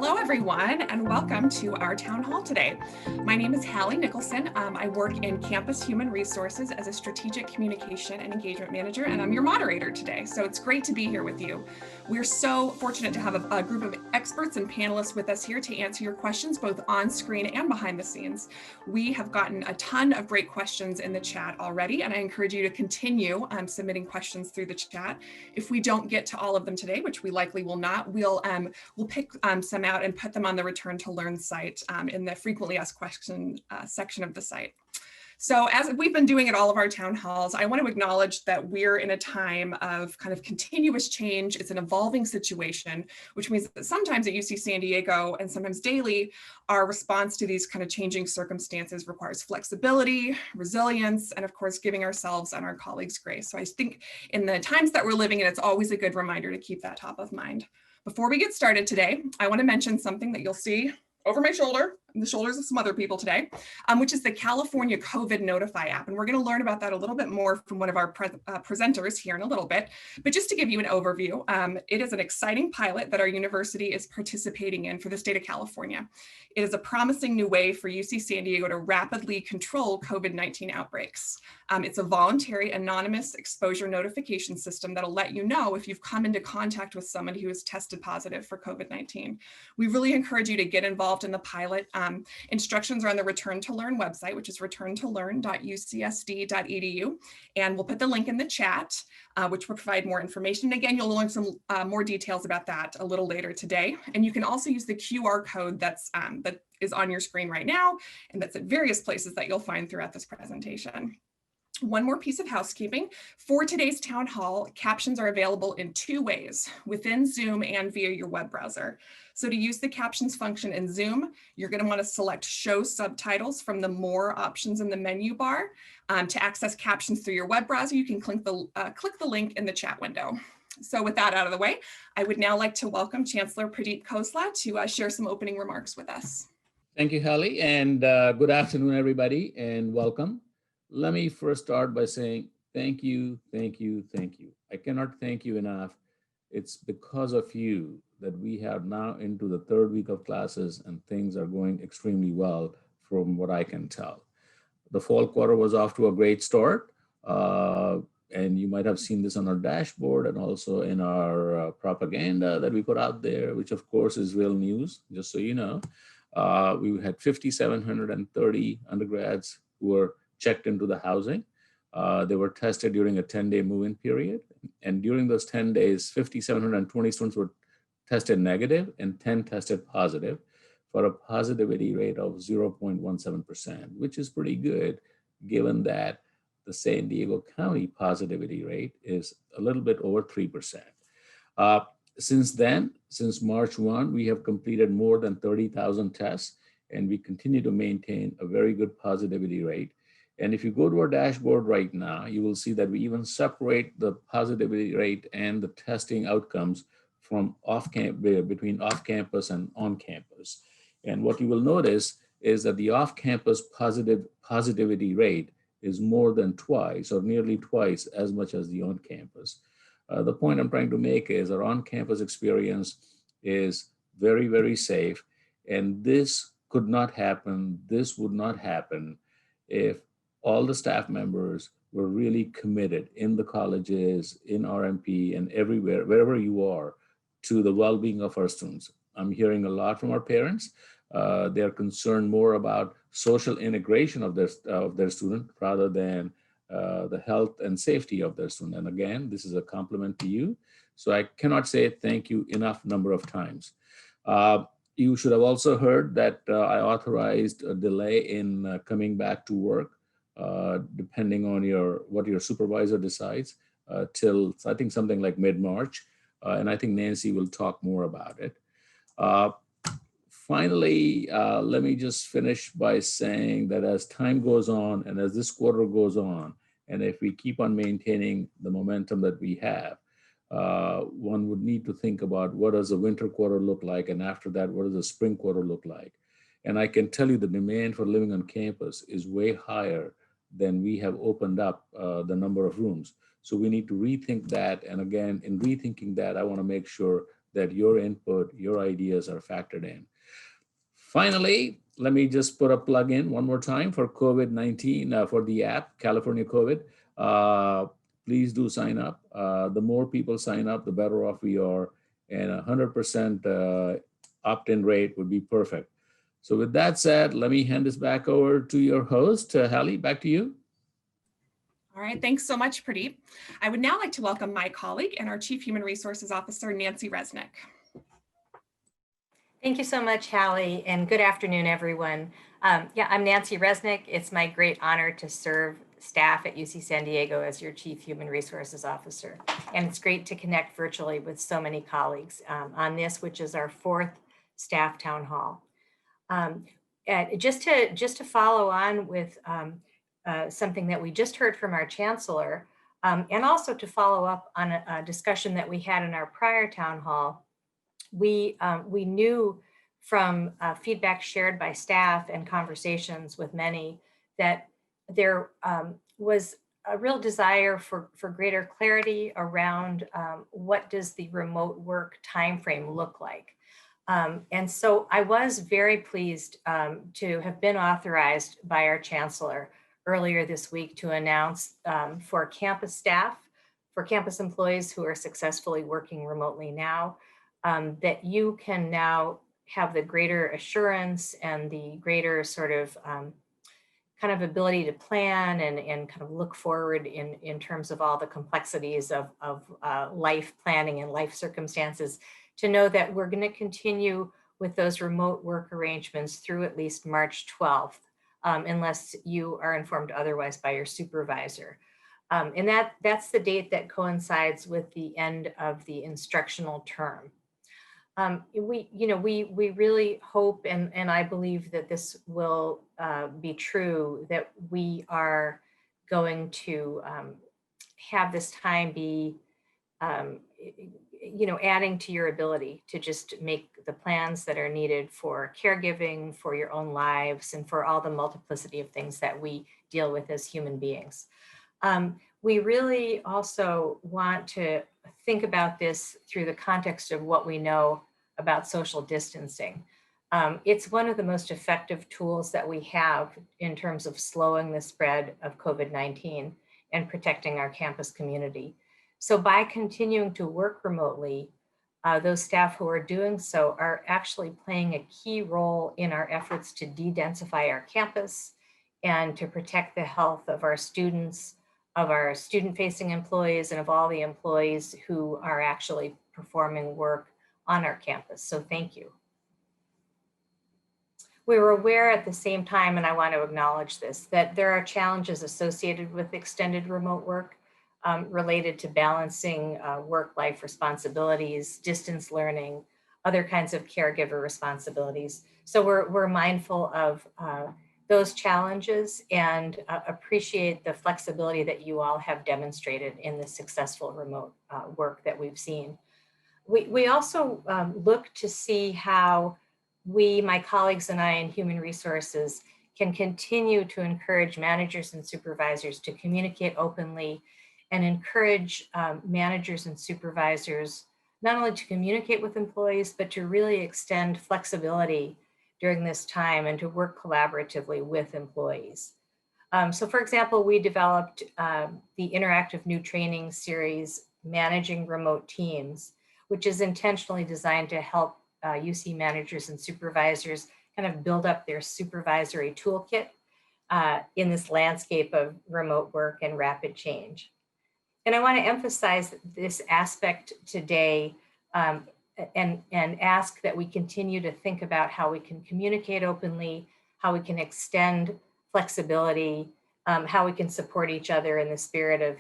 Hello, everyone, and welcome to our town hall today. My name is Hallie Nicholson. I work in campus human resources as a strategic communication and engagement manager, and I'm your moderator today. So it's great to be here with you. We're so fortunate to have a group of experts and panelists with us here to answer your questions, both on screen and behind the scenes. We have gotten a ton of great questions in the chat already, and I encourage you to continue submitting questions through the chat. If we don't get to all of them today, which we likely will not, we'll pick some out and put them on the Return to Learn site in the frequently asked question section of the site. So as we've been doing at all of our town halls, I want to acknowledge that we're in a time of kind of continuous change. It's an evolving situation, which means that sometimes at UC San Diego and sometimes daily, our response to these kind of changing circumstances requires flexibility, resilience, and of course, giving ourselves and our colleagues grace. So I think in the times that we're living in, it's always a good reminder to keep that top of mind. Before we get started today, I want to mention something that you'll see over my shoulder, and the shoulders of some other people today, which is the California COVID Notify app. And we're going to learn about that a little bit more from one of our presenters here in a little bit. But just to give you an overview, it is an exciting pilot that our university is participating in for the state of California. It is a promising new way for UC San Diego to rapidly control COVID-19 outbreaks. It's a voluntary anonymous exposure notification system that'll let you know if you've come into contact with someone who has tested positive for COVID-19. We really encourage you to get involved in the pilot. Instructions are on the Return to Learn website, which is returntolearn.ucsd.edu. And we'll put the link in the chat, which will provide more information. And again, you'll learn some more details about that a little later today. And you can also use the QR code that is on your screen right now, and that's at various places that you'll find throughout this presentation. One more piece of housekeeping. For today's town hall, captions are available in two ways, within Zoom and via your web browser. So to use the captions function in Zoom, you're going to want to select Show Subtitles from the More options in the menu bar. To access captions through your web browser, you can click the link in the chat window. So with that out of the way, I would now like to welcome Chancellor Pradeep Khosla to share some opening remarks with us. Thank you, Hallie, and good afternoon, everybody, and welcome. Let me first start by saying thank you, thank you, thank you. I cannot thank you enough. It's because of you that we have now into the third week of classes and things are going extremely well from what I can tell. The fall quarter was off to a great start. And you might have seen this on our dashboard and also in our propaganda that we put out there, which of course is real news, just so you know. We had 5,730 undergrads who were checked into the housing. They were tested during a 10-day move-in period. And during those 10 days, 5,720 students were tested negative and 10 tested positive for a positivity rate of 0.17%, which is pretty good given that the San Diego County positivity rate is a little bit over 3%. Since then, since March 1, we have completed more than 30,000 tests, and we continue to maintain a very good positivity rate. And if you go to our dashboard right now, you will see that we even separate the positivity rate and the testing outcomes from between off-campus and on-campus. And what you will notice is that the off-campus positivity rate is more than twice or nearly twice as much as the on-campus. The point I'm trying to make is our on-campus experience is very, very safe. And this could not happen, this would not happen if all the staff members were really committed in the colleges, in RMP, and everywhere, wherever you are, to the well-being of our students. I'm hearing a lot from our parents. They're concerned more about social integration of their student rather than the health and safety of their student. And again, this is a compliment to you. So I cannot say thank you enough number of times. You should have also heard that I authorized a delay in coming back to work, depending on what your supervisor decides, till I think something like mid-March. And I think Nancy will talk more about it. Finally, let me just finish by saying that as time goes on and as this quarter goes on, and if we keep on maintaining the momentum that we have, one would need to think about what does the winter quarter look like, and after that, what does the spring quarter look like? And I can tell you the demand for living on campus is way higher than we have opened up the number of rooms. So we need to rethink that. And again, in rethinking that, I want to make sure that your input, your ideas are factored in. Finally, let me just put a plug in one more time for COVID-19, for the app, California COVID. Please do sign up. The more people sign up, the better off we are. And 100% opt-in rate would be perfect. So with that said, let me hand this back over to your host, Hallie, back to you. All right, thanks so much, Pradeep. I would now like to welcome my colleague and our Chief Human Resources Officer, Nancy Resnick. Thank you so much, Hallie, and good afternoon, everyone. Yeah, I'm Nancy Resnick. It's my great honor to serve staff at UC San Diego as your Chief Human Resources Officer. And it's great to connect virtually with so many colleagues on this, which is our 4th staff town hall. Just to follow on with something that we just heard from our Chancellor, and also to follow up on a discussion that we had in our prior town hall, we knew from feedback shared by staff and conversations with many that there was a real desire for greater clarity around what does the remote work timeframe look like. And so I was very pleased to have been authorized by our Chancellor earlier this week to announce for campus staff, for campus employees who are successfully working remotely now, that you can now have the greater assurance and the greater sort of kind of ability to plan and kind of look forward in terms of all the complexities of life planning and life circumstances, to know that we're going to continue with those remote work arrangements through at least March 12th, unless you are informed otherwise by your supervisor. And that's the date that coincides with the end of the instructional term. We really hope, and I believe that this will be true, that we are going to have this time be, adding to your ability to just make the plans that are needed for caregiving, for your own lives, and for all the multiplicity of things that we deal with as human beings. We really also want to think about this through the context of what we know about social distancing. It's one of the most effective tools that we have in terms of slowing the spread of COVID-19 and protecting our campus community. So by continuing to work remotely, those staff who are doing so are actually playing a key role in our efforts to de-densify our campus and to protect the health of our students, of our student-facing employees, and of all the employees who are actually performing work on our campus. So thank you. We were aware at the same time, and I want to acknowledge this, that there are challenges associated with extended remote work related to balancing work-life responsibilities, distance learning, other kinds of caregiver responsibilities. So we're mindful of those challenges and appreciate the flexibility that you all have demonstrated in the successful remote work that we've seen. We also look to see how we, my colleagues and I in Human Resources, can continue to encourage managers and supervisors to communicate openly and encourage managers and supervisors not only to communicate with employees, but to really extend flexibility during this time and to work collaboratively with employees. So for example, we developed the interactive new training series, Managing Remote Teams, which is intentionally designed to help UC managers and supervisors kind of build up their supervisory toolkit in this landscape of remote work and rapid change. And I want to emphasize this aspect today and ask that we continue to think about how we can communicate openly, how we can extend flexibility, how we can support each other in the spirit of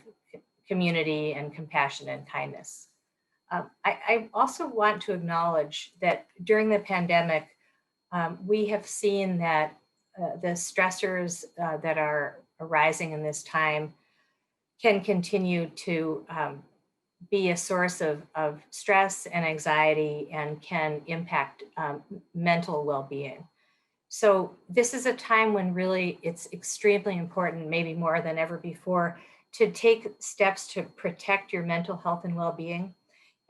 community and compassion and kindness. I also want to acknowledge that during the pandemic, we have seen that the stressors that are arising in this time can continue to be a source of stress and anxiety and can impact mental well-being. So this is a time when really it's extremely important, maybe more than ever before, to take steps to protect your mental health and well-being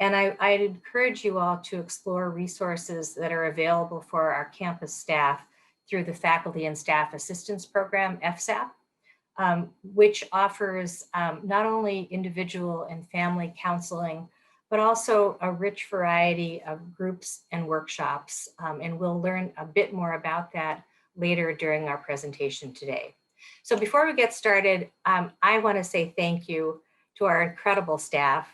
And I'd encourage you all to explore resources that are available for our campus staff through the Faculty and Staff Assistance Program, FSAP, which offers not only individual and family counseling, but also a rich variety of groups and workshops. And we'll learn a bit more about that later during our presentation today. So before we get started, I want to say thank you to our incredible staff.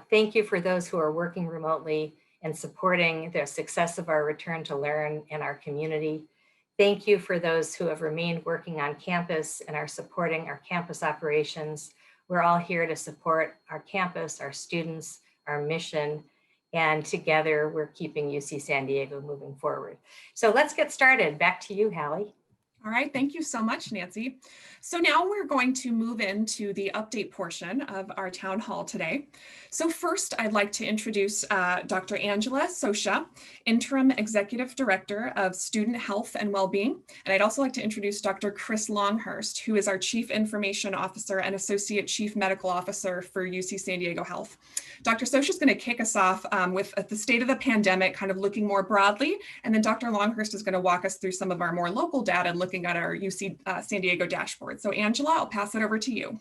Thank you for those who are working remotely and supporting the success of our return to learn in our community. Thank you for those who have remained working on campus and are supporting our campus operations. We're all here to support our campus, our students, our mission, and together we're keeping UC San Diego moving forward. So let's get started. Back to you, Hallie. All right, thank you so much, Nancy. So now we're going to move into the update portion of our town hall today. So first, I'd like to introduce Dr. Angela Scioscia, Interim Executive Director of Student Health and Wellbeing. And I'd also like to introduce Dr. Chris Longhurst, who is our Chief Information Officer and Associate Chief Medical Officer for UC San Diego Health. Dr. Scioscia is going to kick us off with the state of the pandemic, kind of looking more broadly. And then Dr. Longhurst is going to walk us through some of our more local data and looking at our UC San Diego dashboard. So Angela, I'll pass it over to you.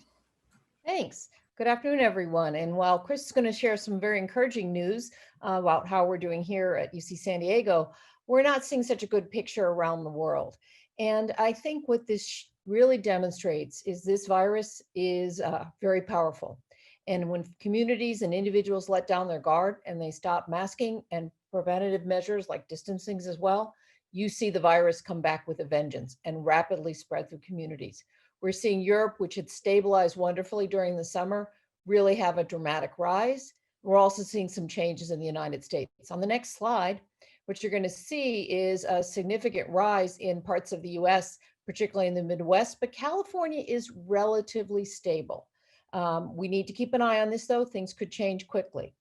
Thanks. Good afternoon, everyone. And while Chris is going to share some very encouraging news about how we're doing here at UC San Diego, we're not seeing such a good picture around the world. And I think what this really demonstrates is this virus is very powerful. And when communities and individuals let down their guard and they stop masking and preventative measures like distancing as well, you see the virus come back with a vengeance and rapidly spread through communities. We're seeing Europe, which had stabilized wonderfully during the summer, really have a dramatic rise. We're also seeing some changes in the United States. On the next slide, what you're going to see is a significant rise in parts of the US, particularly in the Midwest, but California is relatively stable. We need to keep an eye on this, though. Things could change quickly.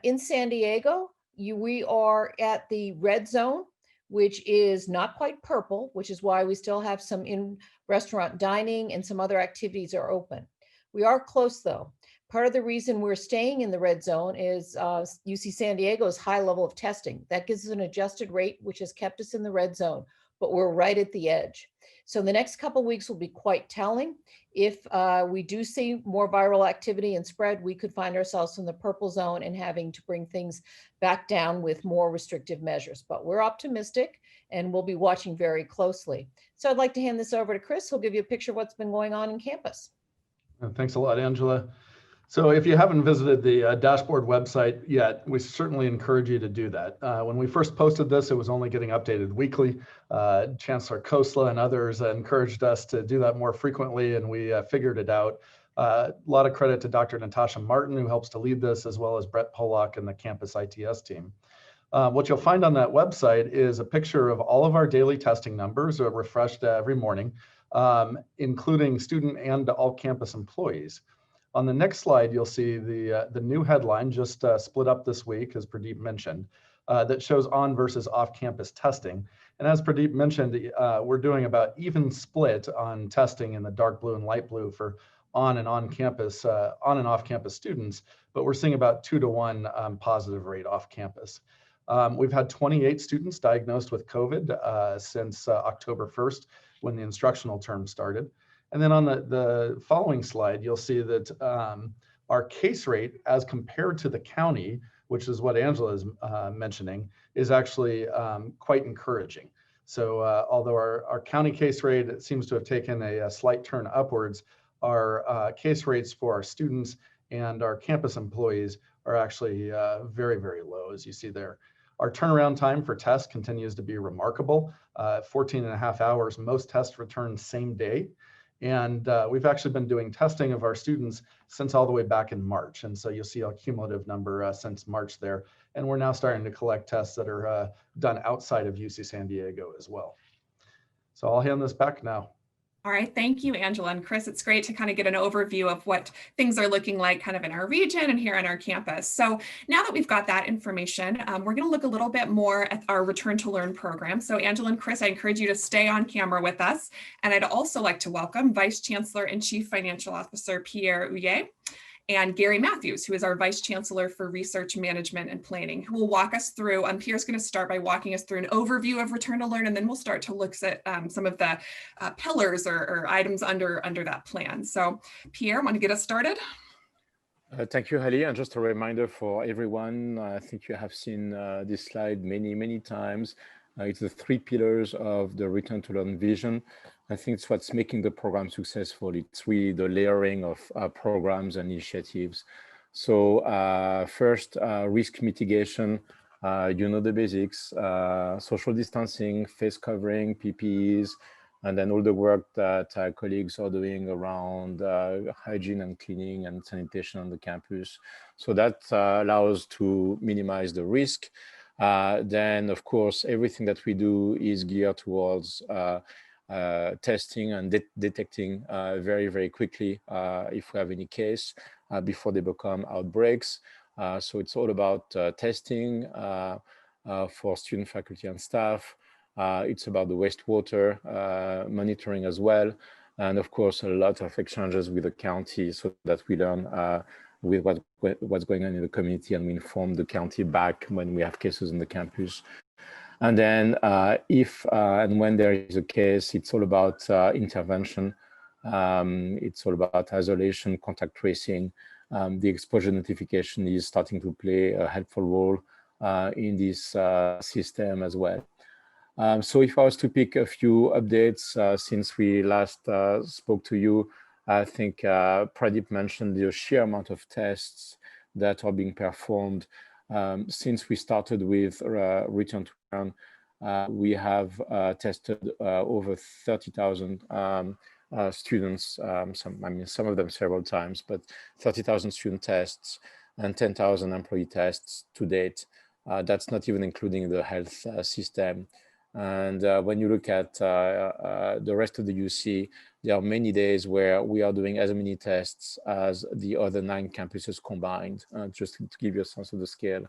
In San Diego, we are at the red zone, which is not quite purple, which is why we still have some in-restaurant dining and some other activities are open. We are close, though. Part of the reason we're staying in the red zone is UC San Diego's high level of testing. That gives us an adjusted rate, which has kept us in the red zone, but we're right at the edge. So the next couple of weeks will be quite telling. If we do see more viral activity and spread, we could find ourselves in the purple zone and having to bring things back down with more restrictive measures. But we're optimistic and we'll be watching very closely. So I'd like to hand this over to Chris, who'll give you a picture of what's been going on in campus. Thanks a lot, Angela. So if you haven't visited the dashboard website yet, we certainly encourage you to do that. When we first posted this, it was only getting updated weekly. Chancellor Khosla and others encouraged us to do that more frequently, and we figured it out. A lot of credit to Dr. Natasha Martin, who helps to lead this, as well as Brett Pollock and the campus ITS team. What you'll find on that website is a picture of all of our daily testing numbers refreshed every morning, including student and all campus employees. On the next slide, you'll see the new headline just split up this week, as Pradeep mentioned, that shows on versus off-campus testing. And as Pradeep mentioned, we're doing about even split on testing in the dark blue and light blue for on and off-campus students, but we're seeing about 2-to-1 positive rate off-campus. We've had 28 students diagnosed with COVID since October 1st, when the instructional term started. And then on the following slide, you'll see that our case rate as compared to the county, which is what Angela is mentioning, is actually quite encouraging. So although our county case rate seems to have taken a slight turn upwards, our case rates for our students and our campus employees are actually very, very low, as you see there. Our turnaround time for tests continues to be remarkable, 14.5 hours. Most tests return same day. And we've actually been doing testing of our students since all the way back in March. And so you'll see a cumulative number since March there. And we're now starting to collect tests that are done outside of UC San Diego as well. So I'll hand this back now. All right, thank you, Angela and Chris. It's great to kind of get an overview of what things are looking like kind of in our region and here on our campus. So now that we've got that information, we're going to look a little bit more at our Return to Learn program. So Angela and Chris, I encourage you to stay on camera with us. And I'd also like to welcome Vice Chancellor and Chief Financial Officer Pierre Ouillet. and Gary Matthews, who is our Vice Chancellor for Research Management and Planning, who will walk us through, Pierre's going to start by walking us through an overview of Return to Learn, and then we'll start to look at some of the pillars or items under that plan. So Pierre, want to get us started? Thank you, Hallie. And just a reminder for everyone, I think you have seen this slide many times. It's the 3 pillars of the Return to Learn vision. I think it's what's making the program successful. It's really the layering of programs and initiatives. So first, risk mitigation, you know the basics, social distancing, face covering, PPEs, and then all the work that our colleagues are doing around hygiene and cleaning and sanitation on the campus. So that allows to minimize the risk. Then, of course, everything that we do is geared towards testing and detecting very quickly if we have any case before they become outbreaks. So it's all about testing for student, faculty, and staff. It's about the wastewater monitoring as well. And of course, a lot of exchanges with the county so that we learn with what's going on in the community, and we inform the county back when we have cases on the campus. And then if and when there is a case, it's all about intervention. It's all about isolation, contact tracing. The exposure notification is starting to play a helpful role in this system as well. So if I was to pick a few updates since we last spoke to you, I think Pradeep mentioned the sheer amount of tests that are being performed. Since we started with Return to Learn, we have tested over 30,000 students, some of them several times, but 30,000 student tests and 10,000 employee tests to date. That's not even including the health system. And when you look at the rest of the UC, there are many days where we are doing as many tests as the other 9 campuses combined, just to give you a sense of the scale.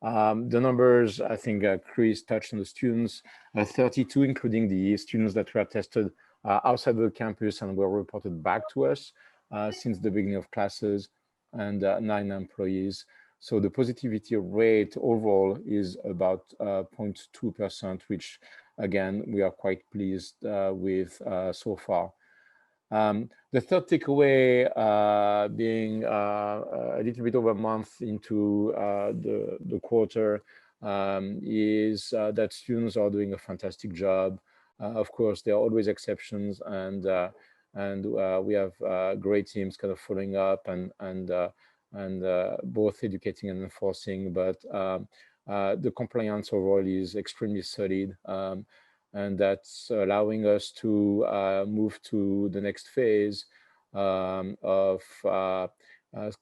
The numbers, I think Chris touched on the students, 32, including the students that were tested outside the campus and were reported back to us since the beginning of classes, and 9 employees. So the positivity rate overall is about 0.2%, which again, we are quite pleased with so far. The third takeaway being a little bit over a month into the quarter is that students are doing a fantastic job. Of course, there are always exceptions, and we have great teams kind of following up and both educating and enforcing, but the compliance overall is extremely solid. And that's allowing us to move to the next phase of kind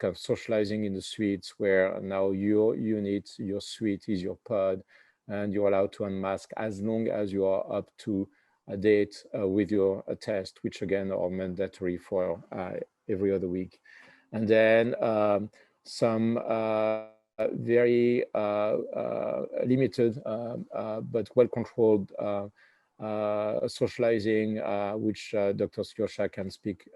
of socializing in the suites, where now your unit, your suite is your pod, and you're allowed to unmask as long as you are up to a date with your test, which again are mandatory for every other week. And then some very limited but well-controlled socializing, which Dr. Scioscia can speak.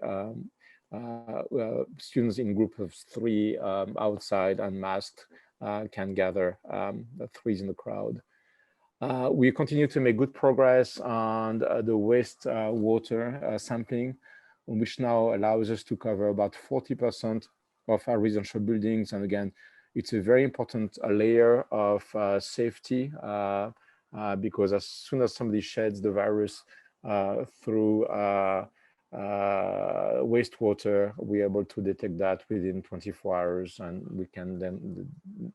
Students in group of 3 outside unmasked can gather 3s in the crowd. We continue to make good progress on the wastewater sampling, which now allows us to cover about 40% of our residential buildings. And again, it's a very important layer of safety because as soon as somebody sheds the virus through wastewater, we're able to detect that within 24 hours, and we can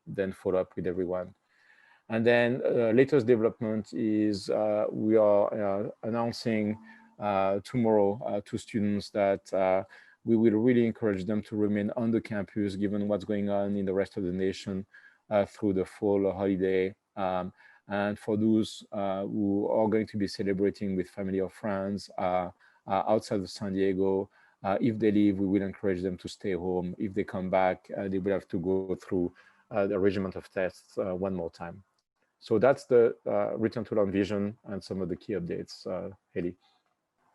then follow up with everyone. And then latest development is we are announcing tomorrow to students that we will really encourage them to remain on the campus given what's going on in the rest of the nation through the fall holiday. And for those who are going to be celebrating with family or friends outside of San Diego, if they leave, we will encourage them to stay home. If they come back, they will have to go through the regiment of tests one more time. So that's the Return to Learn vision and some of the key updates, Hallie.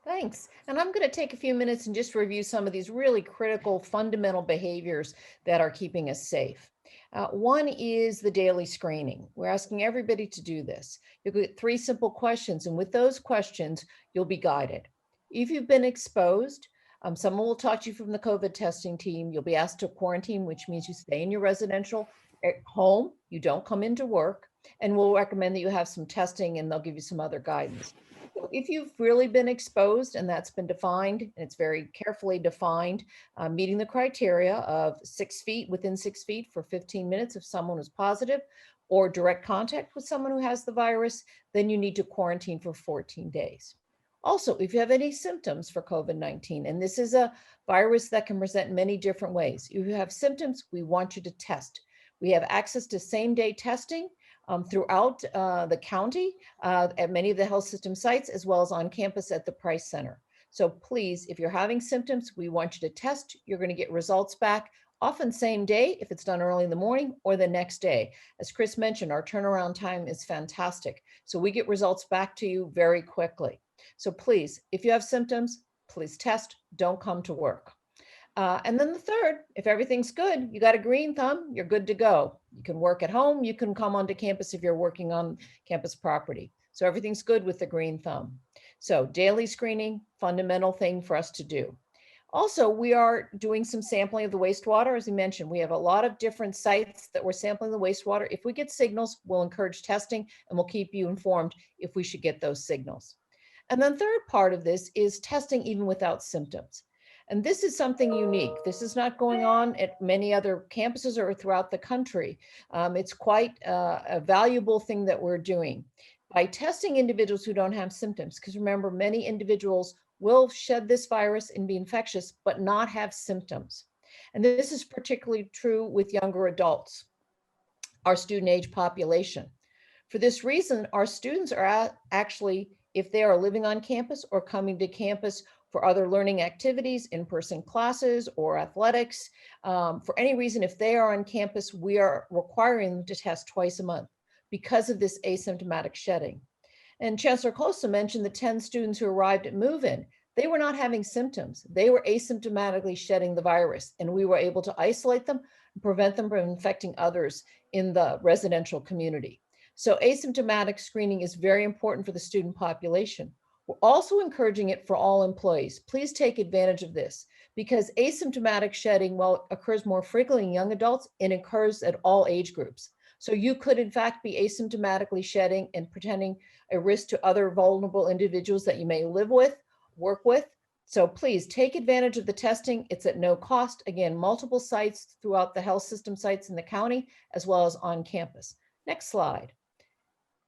Thanks. And I'm going to take a few minutes and just review some of these really critical fundamental behaviors that are keeping us safe. One is the daily screening. We're asking everybody to do this. You'll get 3 simple questions, and with those questions, you'll be guided. If you've been exposed, someone will talk to you from the COVID testing team. You'll be asked to quarantine, which means you stay in your residential home. You don't come into work, and we'll recommend that you have some testing, and they'll give you some other guidance. If you've really been exposed and that's been defined, and it's very carefully defined, meeting the criteria of 6 feet, within 6 feet for 15 minutes if someone is positive, or direct contact with someone who has the virus, then you need to quarantine for 14 days. Also, if you have any symptoms for COVID-19, and this is a virus that can present in many different ways. If you have symptoms, we want you to test. We have access to same-day testing throughout the county at many of the health system sites, as well as on campus at the Price Center. So please, if you're having symptoms, we want you to test. You're going to get results back, often same day if it's done early in the morning, or the next day. As Chris mentioned, our turnaround time is fantastic. So we get results back to you very quickly. So please, if you have symptoms, please test, don't come to work. And then the third, if everything's good, you got a green thumb, you're good to go. You can work at home, you can come onto campus if you're working on campus property. So everything's good with the green thumb. So daily screening, fundamental thing for us to do. Also, we are doing some sampling of the wastewater. As we mentioned, we have a lot of different sites that we're sampling the wastewater. If we get signals, we'll encourage testing, and we'll keep you informed if we should get those signals. And then third part of this is testing even without symptoms. And this is something unique. This is not going on at many other campuses or throughout the country. It's quite a valuable thing that we're doing by testing individuals who don't have symptoms. Because remember, many individuals will shed this virus and be infectious, but not have symptoms. And this is particularly true with younger adults, our student age population. For this reason, our students are actually, if they are living on campus or coming to campus for other learning activities, in-person classes or athletics, for any reason, if they are on campus, we are requiring them to test twice a month because of this asymptomatic shedding. And Chancellor Khosla mentioned the 10 students who arrived at move-in. They were not having symptoms. They were asymptomatically shedding the virus, and we were able to isolate them and prevent them from infecting others in the residential community. So asymptomatic screening is very important for the student population. We're also encouraging it for all employees. Please take advantage of this because asymptomatic shedding, while it occurs more frequently in young adults, it occurs at all age groups. So you could in fact be asymptomatically shedding and pretending a risk to other vulnerable individuals that you may live with, work with. So please take advantage of the testing. It's at no cost. Again, multiple sites throughout the health system sites in the county, as well as on campus. Next slide.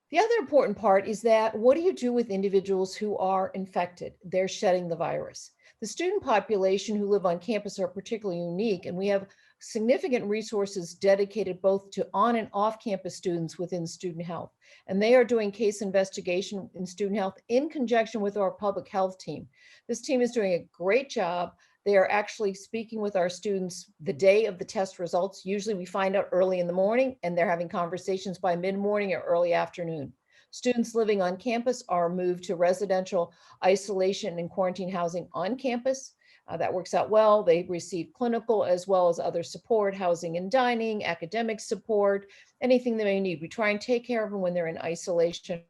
The other important part is that what do you do with individuals who are infected? They're shedding the virus. The student population who live on campus are particularly unique, and we have significant resources dedicated both to on and off campus students within student health. And they are doing case investigation in student health in conjunction with our public health team. This team is doing a great job. They are actually speaking with our students the day of the test results. Usually we find out early in the morning, and they're having conversations by mid-morning or early afternoon. Students living on campus are moved to residential isolation and quarantine housing on campus. That works out well. They receive clinical as well as other support, housing and dining, academic support, anything they may need. We try and take care of them when they're in isolation,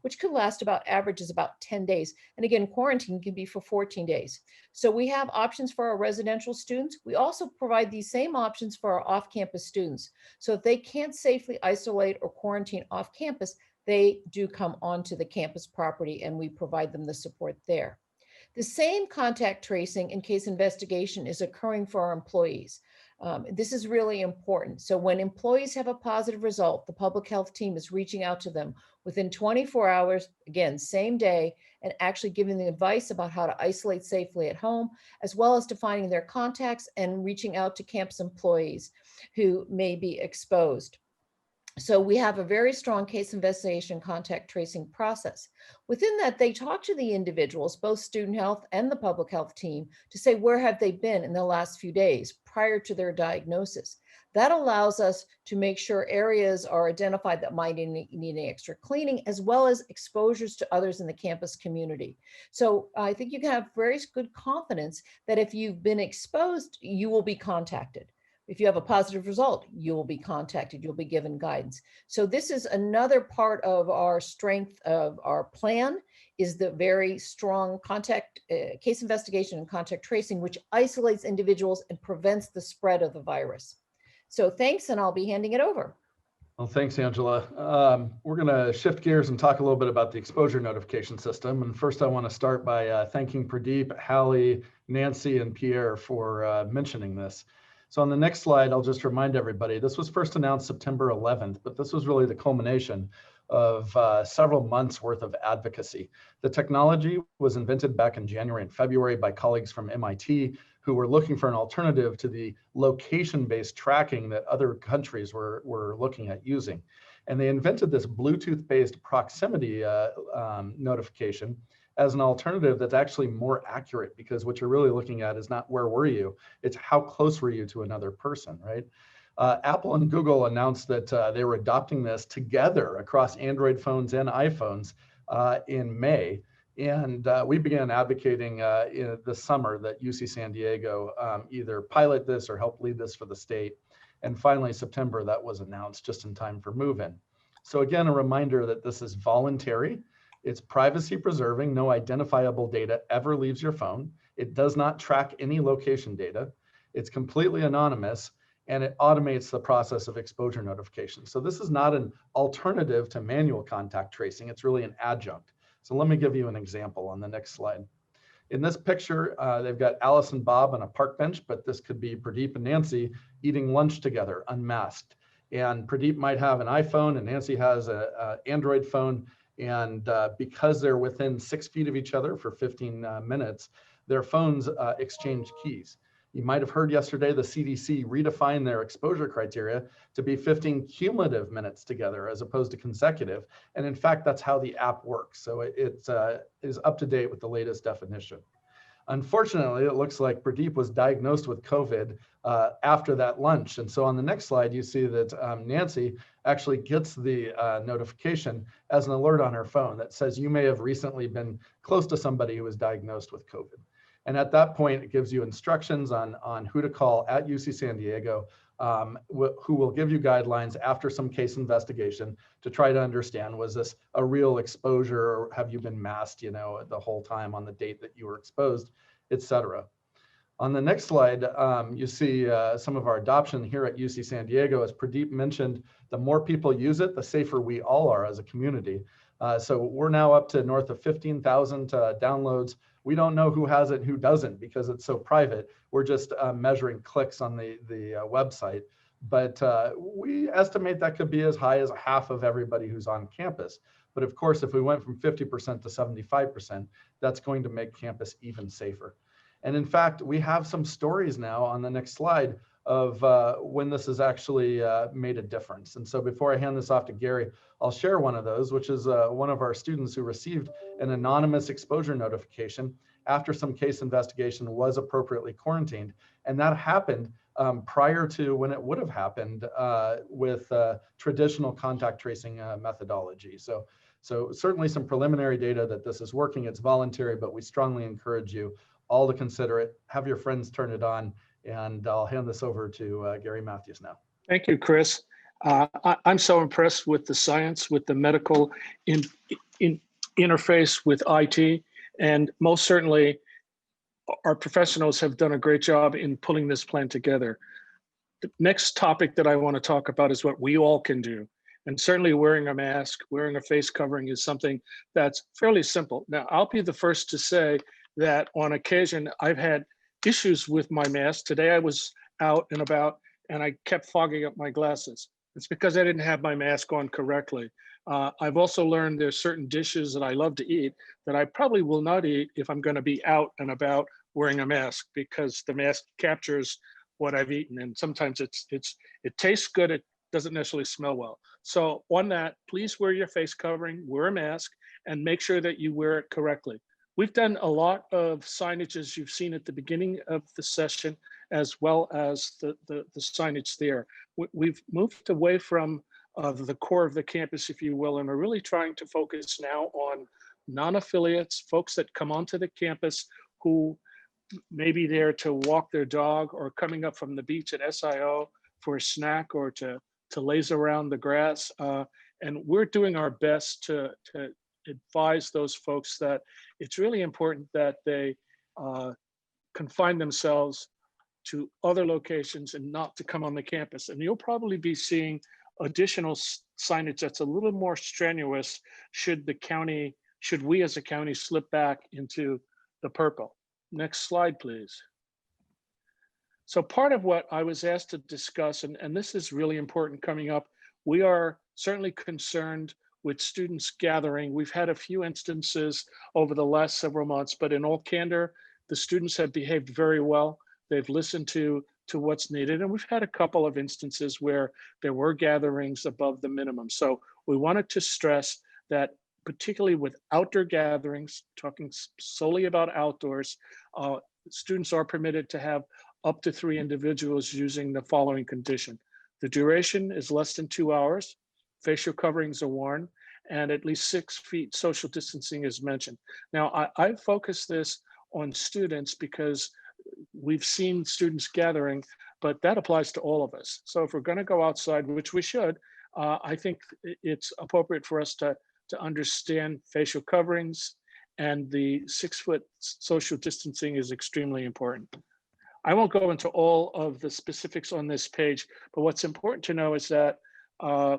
which could last averages about 10 days. And again, quarantine can be for 14 days. So we have options for our residential students. We also provide these same options for our off-campus students. So if they can't safely isolate or quarantine off campus, they do come onto the campus property and we provide them the support there. The same contact tracing and case investigation is occurring for our employees. This is really important. So when employees have a positive result, the public health team is reaching out to them within 24 hours, again, same day, and actually giving them advice about how to isolate safely at home, as well as defining their contacts and reaching out to campus employees who may be exposed. So we have a very strong case investigation contact tracing process. Within that, they talk to the individuals, both student health and the public health team, to say where have they been in the last few days prior to their diagnosis. That allows us to make sure areas are identified that might need extra cleaning, as well as exposures to others in the campus community. So I think you can have very good confidence that if you've been exposed, you will be contacted. If you have a positive result, you will be contacted, you'll be given guidance. So this is another part of our strength of our plan, is the very strong contact case investigation and contact tracing, which isolates individuals and prevents the spread of the virus. So thanks, and I'll be handing it over. Well, thanks, Angela. We're going to shift gears and talk a little bit about the exposure notification system. And first, I want to start by thanking Pradeep, Hallie, Nancy, and Pierre for mentioning this. So on the next slide, I'll just remind everybody, this was first announced September 11th, but this was really the culmination of several months worth of advocacy. The technology was invented back in January and February by colleagues from MIT who were looking for an alternative to the location-based tracking that other countries were looking at using. And they invented this Bluetooth-based proximity notification as an alternative that's actually more accurate, because what you're really looking at is not where were you, it's how close were you to another person, right? Apple and Google announced that they were adopting this together across Android phones and iPhones in May. And we began advocating in the summer that UC San Diego either pilot this or help lead this for the state. And finally, September, that was announced just in time for move-in. So again, a reminder that this is voluntary. It's privacy preserving. No identifiable data ever leaves your phone. It does not track any location data. It's completely anonymous, and it automates the process of exposure notification. So this is not an alternative to manual contact tracing. It's really an adjunct. So let me give you an example on the next slide. In this picture, they've got Alice and Bob on a park bench, but this could be Pradeep and Nancy eating lunch together, unmasked. And Pradeep might have an iPhone and Nancy has an Android phone. And because they're within 6 feet of each other for 15 minutes, their phones exchange keys. You might have heard yesterday the CDC redefined their exposure criteria to be 15 cumulative minutes together as opposed to consecutive. And in fact, that's how the app works. So it is up to date with the latest definition. Unfortunately, it looks like Pradeep was diagnosed with COVID after that lunch. And so on the next slide, you see that Nancy actually gets the notification as an alert on her phone that says you may have recently been close to somebody who was diagnosed with COVID. And at that point, it gives you instructions on who to call at UC San Diego, who will give you guidelines after some case investigation to try to understand, was this a real exposure, or have you been masked, the whole time on the date that you were exposed, et cetera. On the next slide, you see some of our adoption here at UC San Diego. As Pradeep mentioned, the more people use it, the safer we all are as a community. So we're now up to north of 15,000 downloads. We don't know who has it and who doesn't because it's so private. We're just measuring clicks on the website. But we estimate that could be as high as half of everybody who's on campus. But of course, if we went from 50% to 75%, that's going to make campus even safer. And in fact, we have some stories now on the next slide of when this has actually made a difference. And so before I hand this off to Gary, I'll share one of those, which is one of our students who received an anonymous exposure notification after some case investigation was appropriately quarantined. And that happened prior to when it would have happened with traditional contact tracing methodology. So certainly some preliminary data that this is working. It's voluntary, but we strongly encourage you all to consider it. Have your friends turn it on. And I'll hand this over to Gary Matthews now. Thank you, Chris. I'm so impressed with the science, with the medical interface with IT, and most certainly our professionals have done a great job in pulling this plan together. The next topic that I want to talk about is what we all can do. And certainly wearing a mask, wearing a face covering is something that's fairly simple. Now, I'll be the first to say that on occasion, I've had issues with my mask. Today I was out and about and I kept fogging up my glasses. It's because I didn't have my mask on correctly. I've also learned there's certain dishes that I love to eat that I probably will not eat if I'm going to be out and about wearing a mask, because the mask captures what I've eaten. And sometimes it tastes good. It doesn't necessarily smell well. So on that, please wear your face covering, wear a mask, and make sure that you wear it correctly. We've done a lot of signage, as you've seen at the beginning of the session, as well as the signage there. We've moved away from the core of the campus, if you will, and are really trying to focus now on non-affiliates, folks that come onto the campus who may be there to walk their dog or coming up from the beach at SIO for a snack or to laze around the grass. And we're doing our best to advise those folks that it's really important that they confine themselves to other locations and not to come on the campus. And you'll probably be seeing additional signage that's a little more strenuous should we as a county slip back into the purple. Next slide, please. So part of what I was asked to discuss, and this is really important coming up, we are certainly concerned with students gathering. We've had a few instances over the last several months, but in all candor, the students have behaved very well. They've listened to what's needed. And we've had a couple of instances where there were gatherings above the minimum. So we wanted to stress that particularly with outdoor gatherings, talking solely about outdoors, students are permitted to have up to 3 individuals using the following condition. The duration is less than 2 hours, facial coverings are worn, and at least 6 feet social distancing is mentioned. Now, I focus this on students because we've seen students gathering, but that applies to all of us. So if we're going to go outside, which we should, I think it's appropriate for us to understand facial coverings, and the 6-foot social distancing is extremely important. I won't go into all of the specifics on this page, but what's important to know is that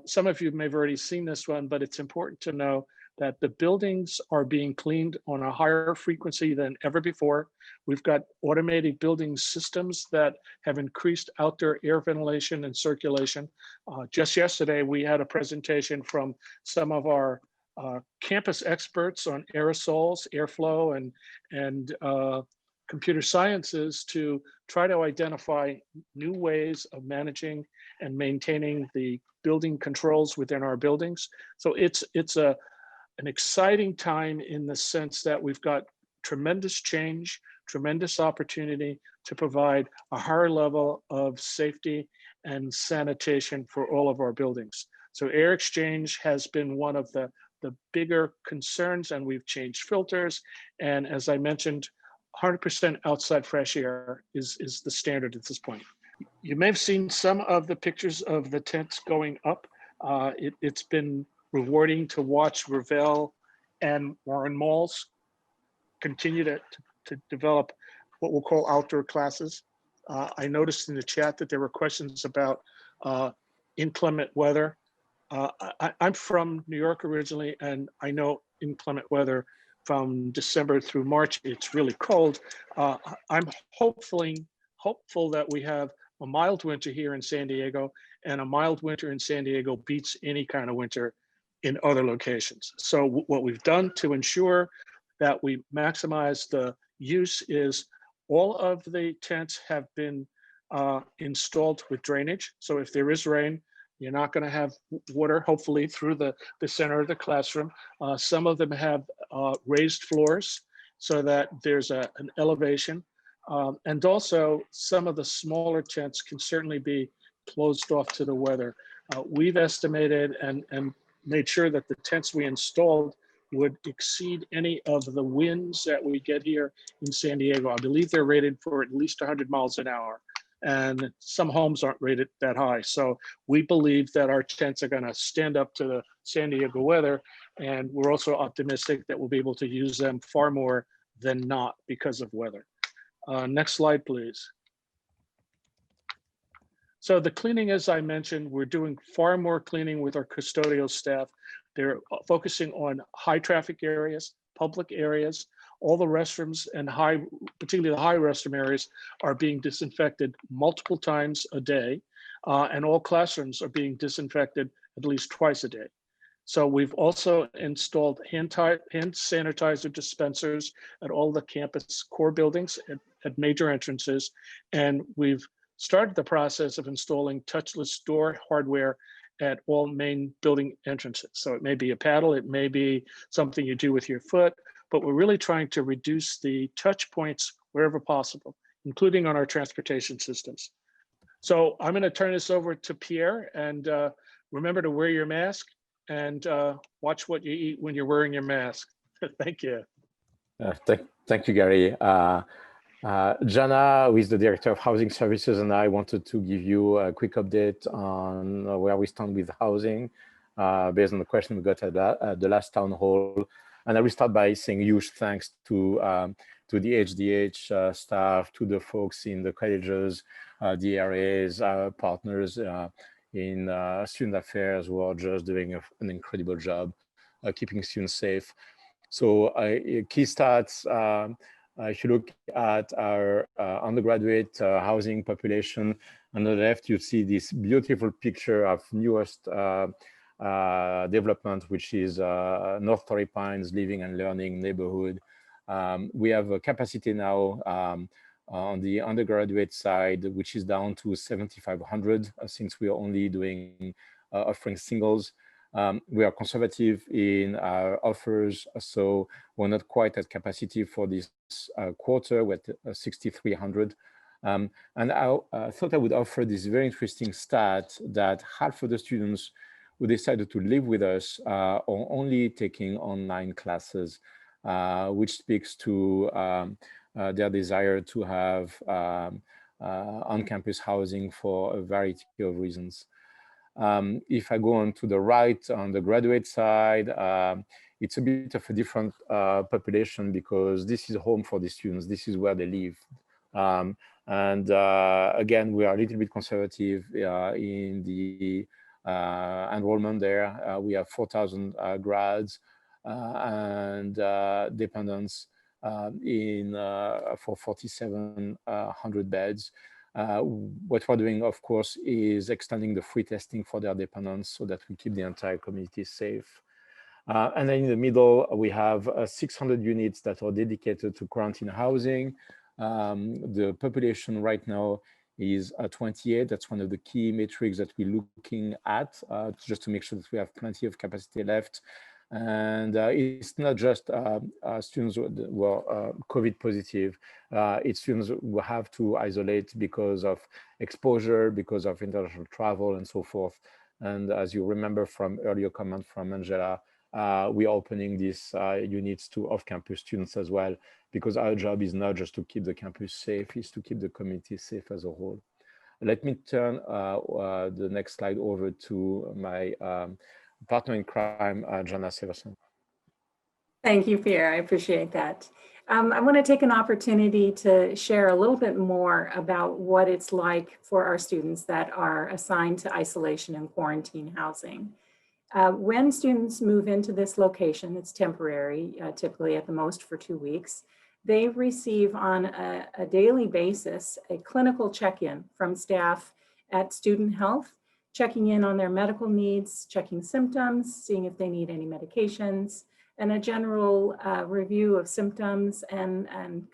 some of you may have already seen this one, but it's important to know that the buildings are being cleaned on a higher frequency than ever before. We've got automated building systems that have increased outdoor air ventilation and circulation. Just yesterday, we had a presentation from some of our campus experts on aerosols, airflow, and computer sciences to try to identify new ways of managing and maintaining the building controls within our buildings. So it's an exciting time in the sense that we've got tremendous change, tremendous opportunity to provide a higher level of safety and sanitation for all of our buildings. So air exchange has been one of the bigger concerns, and we've changed filters. And as I mentioned, 100% outside fresh air is the standard at this point. You may have seen some of the pictures of the tents going up. It's been rewarding to watch Revell and Warren Malls continue to develop what we'll call outdoor classes. I noticed in the chat that there were questions about inclement weather. I'm from New York originally, and I know inclement weather from December through March. It's really cold. I'm hopeful that we have a mild winter here in San Diego, and a mild winter in San Diego beats any kind of winter in other locations. So what we've done to ensure that we maximize the use is all of the tents have been installed with drainage. So if there is rain, you're not going to have water, hopefully, through the center of the classroom. Some of them have raised floors so that there's an elevation. And also, some of the smaller tents can certainly be closed off to the weather. We've estimated and made sure that the tents we installed would exceed any of the winds that we get here in San Diego. I believe they're rated for at least 100 miles an hour. And some homes aren't rated that high. So we believe that our tents are going to stand up to the San Diego weather. And we're also optimistic that we'll be able to use them far more than not because of weather. Next slide, please. So the cleaning, as I mentioned, we're doing far more cleaning with our custodial staff. They're focusing on high traffic areas, public areas. All the restrooms and particularly the high restroom areas are being disinfected multiple times a day. And all classrooms are being disinfected at least twice a day. So we've also installed hand sanitizer dispensers at all the campus core buildings at major entrances. And we've started the process of installing touchless door hardware at all main building entrances. So it may be a paddle, it may be something you do with your foot. but we're really trying to reduce the touch points wherever possible, including on our transportation systems. So I'm going to turn this over to Pierre, and remember to wear your mask and watch what you eat when you're wearing your mask. Thank you. Thank you, Gary. Jana, who is the Director of Housing Services, and I wanted to give you a quick update on where we stand with housing based on the question we got at the last town hall. And I will start by saying huge thanks to the HDH staff, to the folks in the colleges, the areas, partners in student affairs who are just doing an incredible job keeping students safe. So key stats, if you look at our undergraduate housing population, on the left, you see this beautiful picture of newest development, which is North Torrey Pines Living and Learning neighborhood. We have a capacity now on the undergraduate side, which is down to 7,500 since we are only doing offering singles. We are conservative in our offers, so we're not quite at capacity for this quarter with 6,300. And I thought I would offer this very interesting stat that half of the students who decided to live with us are only taking online classes, which speaks to their desire to have on-campus housing for a variety of reasons. If I go on to the right, on the graduate side, it's a bit of a different population because this is home for the students. This is where they live. Again, we are a little bit conservative in the enrollment there. We have 4,000 grads and dependents for 4,700 beds. What we're doing, of course, is extending the free testing for their dependents so that we keep the entire community safe. And then in the middle, we have 600 units that are dedicated to quarantine housing. The population right now is 28. That's one of the key metrics that we're looking at, just to make sure that we have plenty of capacity left. And it's not just students who are COVID positive, it's students who have to isolate because of exposure, because of international travel and so forth. And as you remember from earlier comment from Angela, we are opening these units to off-campus students as well, because our job is not just to keep the campus safe, it's to keep the community safe as a whole. Let me turn the next slide over to my partner in crime, Jana Severson. Thank you, Pierre. I appreciate that. I want to take an opportunity to share a little bit more about what it's like for our students that are assigned to isolation and quarantine housing. When students move into this location, it's temporary, typically at the most for 2 weeks. They receive on a daily basis a clinical check-in from staff at Student Health, checking in on their medical needs, checking symptoms, seeing if they need any medications, and a general review of symptoms and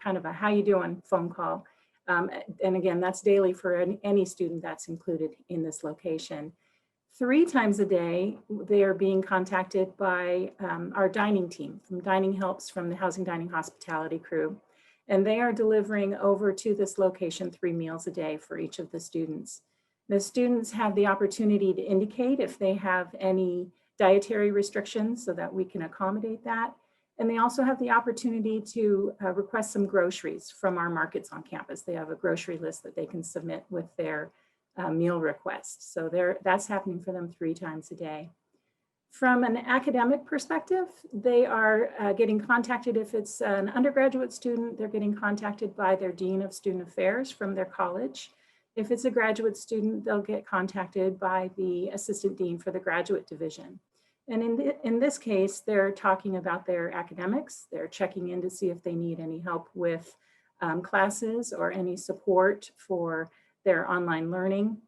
kind of a how you doing phone call. And again, that's daily for any student that's included in this location. 3 times a day, they are being contacted by our dining team from Dining Helps from the Housing Dining Hospitality crew. And they are delivering over to this location 3 meals a day for each of the students. The students have the opportunity to indicate if they have any dietary restrictions so that we can accommodate that. And they also have the opportunity to request some groceries from our markets on campus. They have a grocery list that they can submit with their meal requests. So that's happening for them 3 times a day. From an academic perspective, they are getting contacted. If it's an undergraduate student, they're getting contacted by their Dean of Student Affairs from their college. If it's a graduate student, they'll get contacted by the Assistant Dean for the Graduate Division. And in this case, they're talking about their academics. They're checking in to see if they need any help with classes or any support for their online learning.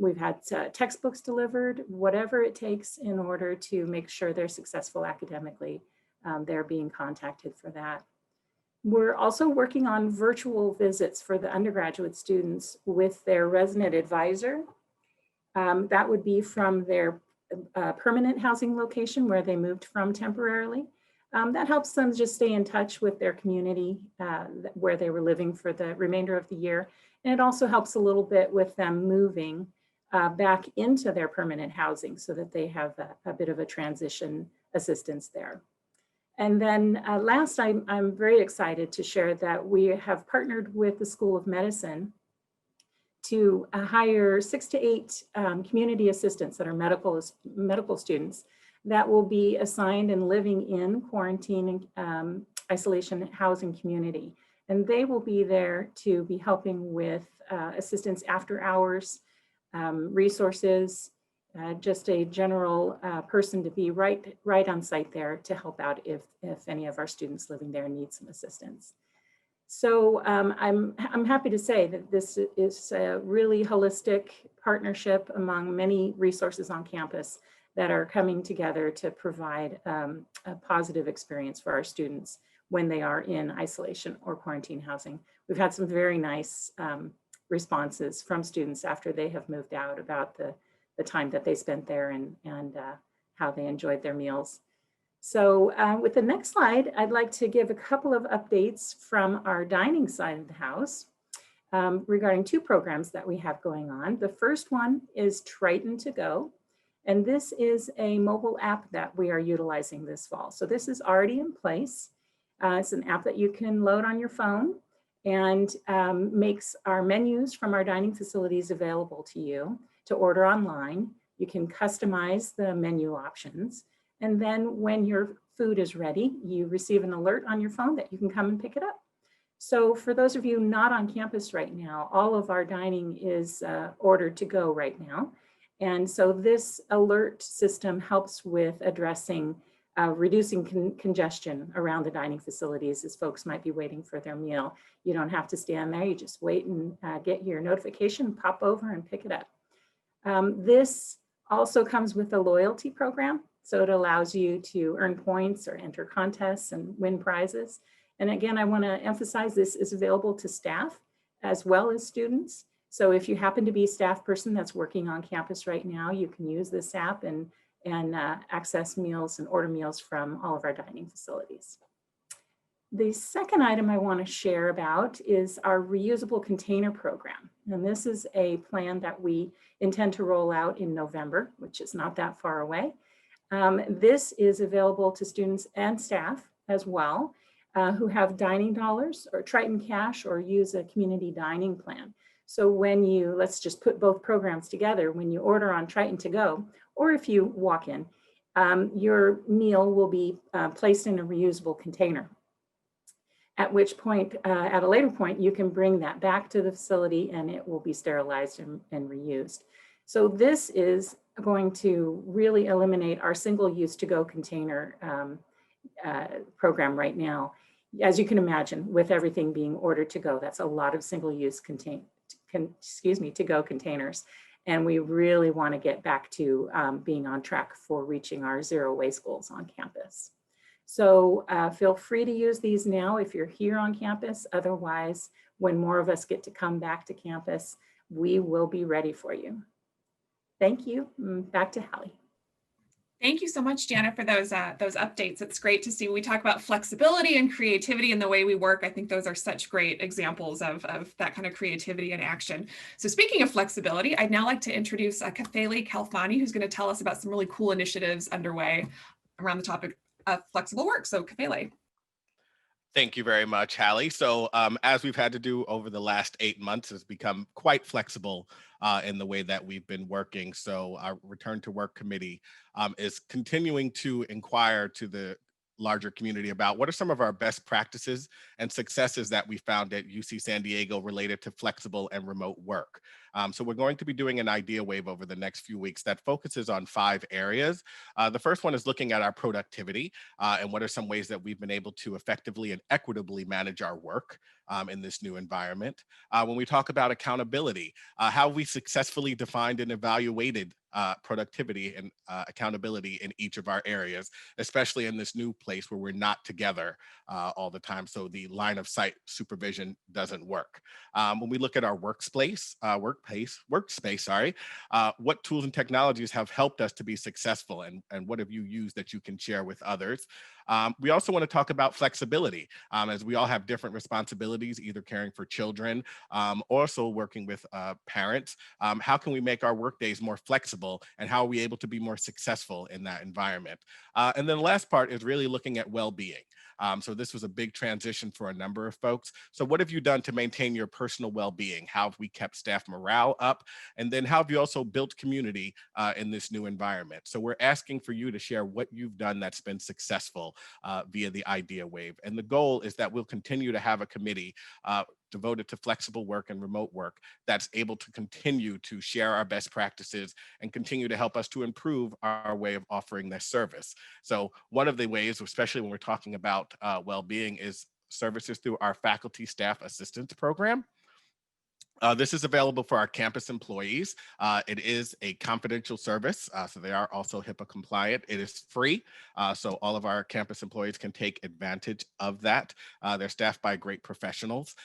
We've had textbooks delivered, whatever it takes in order to make sure they're successful academically. They're being contacted for that. We're also working on virtual visits for the undergraduate students with their resident advisor. That would be from their permanent housing location where they moved from temporarily. That helps them just stay in touch with their community where they were living for the remainder of the year. And it also helps a little bit with them moving back into their permanent housing so that they have a bit of a transition assistance there. And then last, I'm very excited to share that we have partnered with the School of Medicine to hire 6 to 8 community assistants that are medical students that will be assigned and living in quarantine and isolation housing community. And they will be there to be helping with assistance after hours, resources, just a general person to be right on site there to help out if any of our students living there need some assistance. So I'm happy to say that this is a really holistic partnership among many resources on campus that are coming together to provide a positive experience for our students when they are in isolation or quarantine housing. We've had some very nice responses from students after they have moved out about the time that they spent there and how they enjoyed their meals. So with the next slide, I'd like to give a couple of updates from our dining side of the house regarding 2 programs that we have going on. The first one is Triton to Go. And this is a mobile app that we are utilizing this fall. So this is already in place. It's an app that you can load on your phone and makes our menus from our dining facilities available to you to order online. You can customize the menu options. And then when your food is ready, you receive an alert on your phone that you can come and pick it up. So for those of you not on campus right now, all of our dining is ordered to go right now. And so this alert system helps with addressing, reducing congestion around the dining facilities as folks might be waiting for their meal. You don't have to stand there, you just wait and get your notification, pop over and pick it up. This also comes with a loyalty program. So it allows you to earn points or enter contests and win prizes. And again, I want to emphasize this is available to staff as well as students. So if you happen to be a staff person that's working on campus right now, you can use this app and access meals and order meals from all of our dining facilities. The second item I want to share about is our reusable container program. And this is a plan that we intend to roll out in November, which is not that far away. This is available to students and staff as well who have dining dollars or Triton Cash or use a community dining plan. So when you, let's just put both programs together, when you order on Triton to Go, or if you walk in, your meal will be placed in a reusable container. At which point, at a later point, you can bring that back to the facility and it will be sterilized and reused. So this is going to really eliminate our single-use to-go container program right now. As you can imagine, with everything being ordered to go, that's a lot of single-use to-go containers. And we really want to get back to being on track for reaching our zero waste goals on campus. So feel free to use these now if you're here on campus. Otherwise, when more of us get to come back to campus, we will be ready for you. Thank you. Back to Hallie. Thank you so much, Jana, for those updates. It's great to see. We talk about flexibility and creativity in the way we work. I think those are such great examples of that kind of creativity and action. So speaking of flexibility, I'd now like to introduce Khosla Kalfani, who's going to tell us about some really cool initiatives underway around the topic of flexible work. So Khosla. Thank you very much, Hallie. So as we've had to do over the last 8 months, it's become quite flexible in the way that we've been working. So our Return to Work Committee is continuing to inquire to the larger community about what are some of our best practices and successes that we found at UC San Diego related to flexible and remote work. So we're going to be doing an idea wave over the next few weeks that focuses on 5 areas. The first one is looking at our productivity and what are some ways that we've been able to effectively and equitably manage our work in this new environment. When we talk about accountability, how we successfully defined and evaluated productivity and accountability in each of our areas, especially in this new place where we're not together all the time. So the line of sight supervision doesn't work. When we look at our workspace, what tools and technologies have helped us to be successful, and what have you used that you can share with others? We also want to talk about flexibility, as we all have different responsibilities, either caring for children, also working with parents. How can we make our work days more flexible, and how are we able to be more successful in that environment? And then the last part is really looking at well-being. So this was a big transition for a number of folks. So what have you done to maintain your personal well-being? How have we kept staff morale up? And then how have you also built community in this new environment? So we're asking for you to share what you've done that's been successful via the Idea Wave. And the goal is that we'll continue to have a committee devoted to flexible work and remote work that's able to continue to share our best practices and continue to help us to improve our way of offering this service. So one of the ways, especially when we're talking about well-being, is services through our faculty staff assistance program. This is available for our campus employees. It is a confidential service, so they are also HIPAA compliant. It is free, so all of our campus employees can take advantage of that. They're staffed by great professionals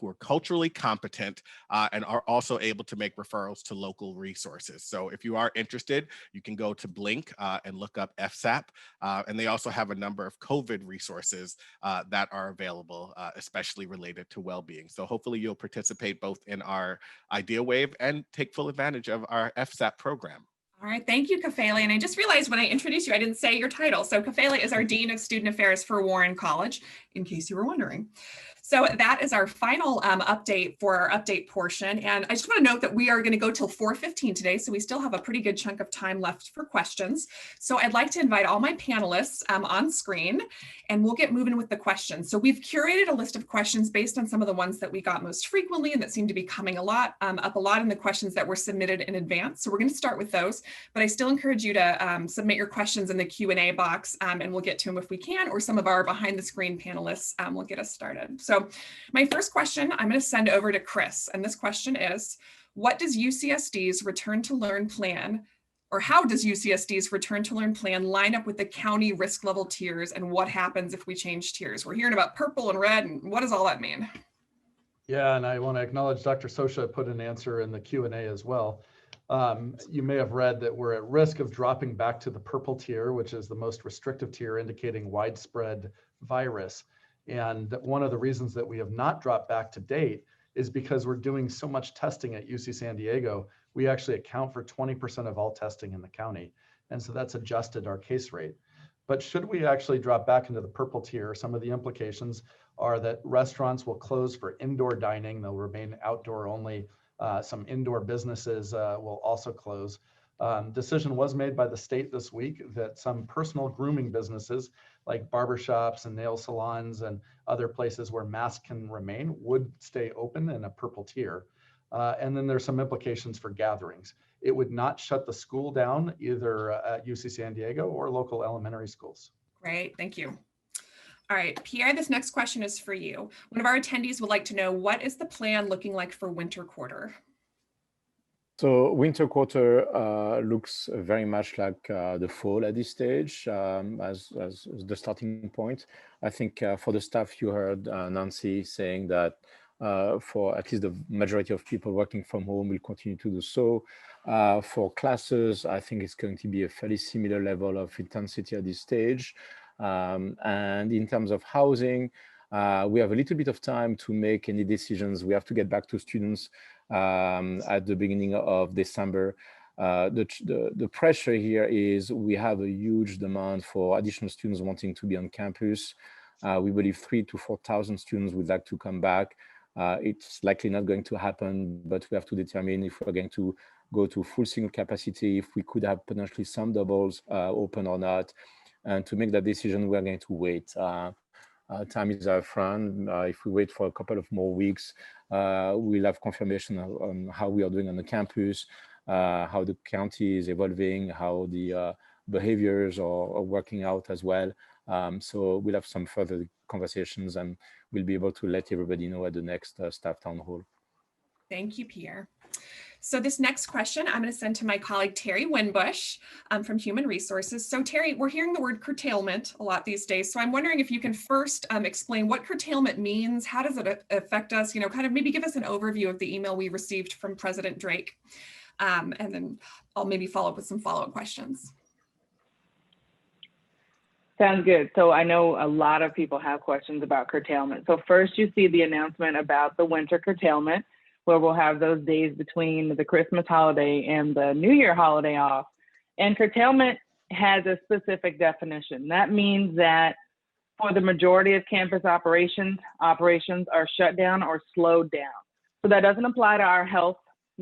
who are culturally competent and are also able to make referrals to local resources. So if you are interested, you can go to Blink and look up FSAP, and they also have a number of COVID resources that are available, especially related to well-being. So hopefully you'll participate both in our Idea Wave and take full advantage of our FSAP program. All right, thank you, Kafele. And I just realized when I introduced you, I didn't say your title. So Kafele is our Dean of Student Affairs for Warren College, in case you were wondering. So that is our final update for our update portion. And I just want to note that we are going to go till 4:15 today. So we still have a pretty good chunk of time left for questions. So I'd like to invite all my panelists on screen, and we'll get moving with the questions. So we've curated a list of questions based on some of the ones that we got most frequently and that seem to be coming up a lot in the questions that were submitted in advance. So we're going to start with those, but I still encourage you to submit your questions in the Q&A box, and we'll get to them if we can, or some of our behind the screen panelists will get us started. So my first question, I'm going to send over to Chris. And this question is, what does UCSD's return to learn plan, or how does UCSD's return to learn plan line up with the county risk level tiers, and what happens if we change tiers? We're hearing about purple and red, and what does all that mean? Yeah, and I want to acknowledge Dr. Scioscia put an answer in the Q&A as well. You may have read that we're at risk of dropping back to the purple tier, which is the most restrictive tier indicating widespread virus. And one of the reasons that we have not dropped back to date is because we're doing so much testing at UC San Diego. We actually account for 20% of all testing in the county. And so that's adjusted our case rate. But should we actually drop back into the purple tier, some of the implications are that restaurants will close for indoor dining. They'll remain outdoor only. Some indoor businesses will also close. Decision was made by the state this week that some personal grooming businesses like barbershops and nail salons and other places where masks can remain would stay open in a purple tier. And then there's some implications for gatherings. It would not shut the school down either at UC San Diego or local elementary schools. Great, thank you. All right, Pierre, this next question is for you. One of our attendees would like to know, what is the plan looking like for winter quarter? So winter quarter looks very much like the fall at this stage as the starting point. I think for the staff, you heard Nancy saying that for at least the majority of people working from home will continue to do so. For classes, I think it's going to be a fairly similar level of intensity at this stage. And in terms of housing, we have a little bit of time to make any decisions. We have to get back to students at the beginning of December. The pressure here is we have a huge demand for additional students wanting to be on campus. We believe 3,000 to 4,000 students would like to come back. It's likely not going to happen, but we have to determine if we're going to go to full single capacity, if we could have potentially some doubles open or not. And to make that decision, we're going to wait. Time is our friend. If we wait for a couple of more weeks, we'll have confirmation on how we are doing on the campus, how the county is evolving, how the behaviors are working out as well. So we'll have some further conversations and we'll be able to let everybody know at the next staff town hall. Thank you, Pierre. So this next question I'm going to send to my colleague Terri Winbush from Human Resources. So Terri, we're hearing the word curtailment a lot these days. So I'm wondering if you can first explain what curtailment means, how does it affect us, kind of maybe give us an overview of the email we received from President Drake. And then I'll maybe follow up with some follow-up questions. Sounds good. So I know a lot of people have questions about curtailment. So first you see the announcement about the winter curtailment, where we'll have those days between the Christmas holiday and the New Year holiday off. And curtailment has a specific definition. That means that for the majority of campus operations are shut down or slowed down. So that doesn't apply to our health,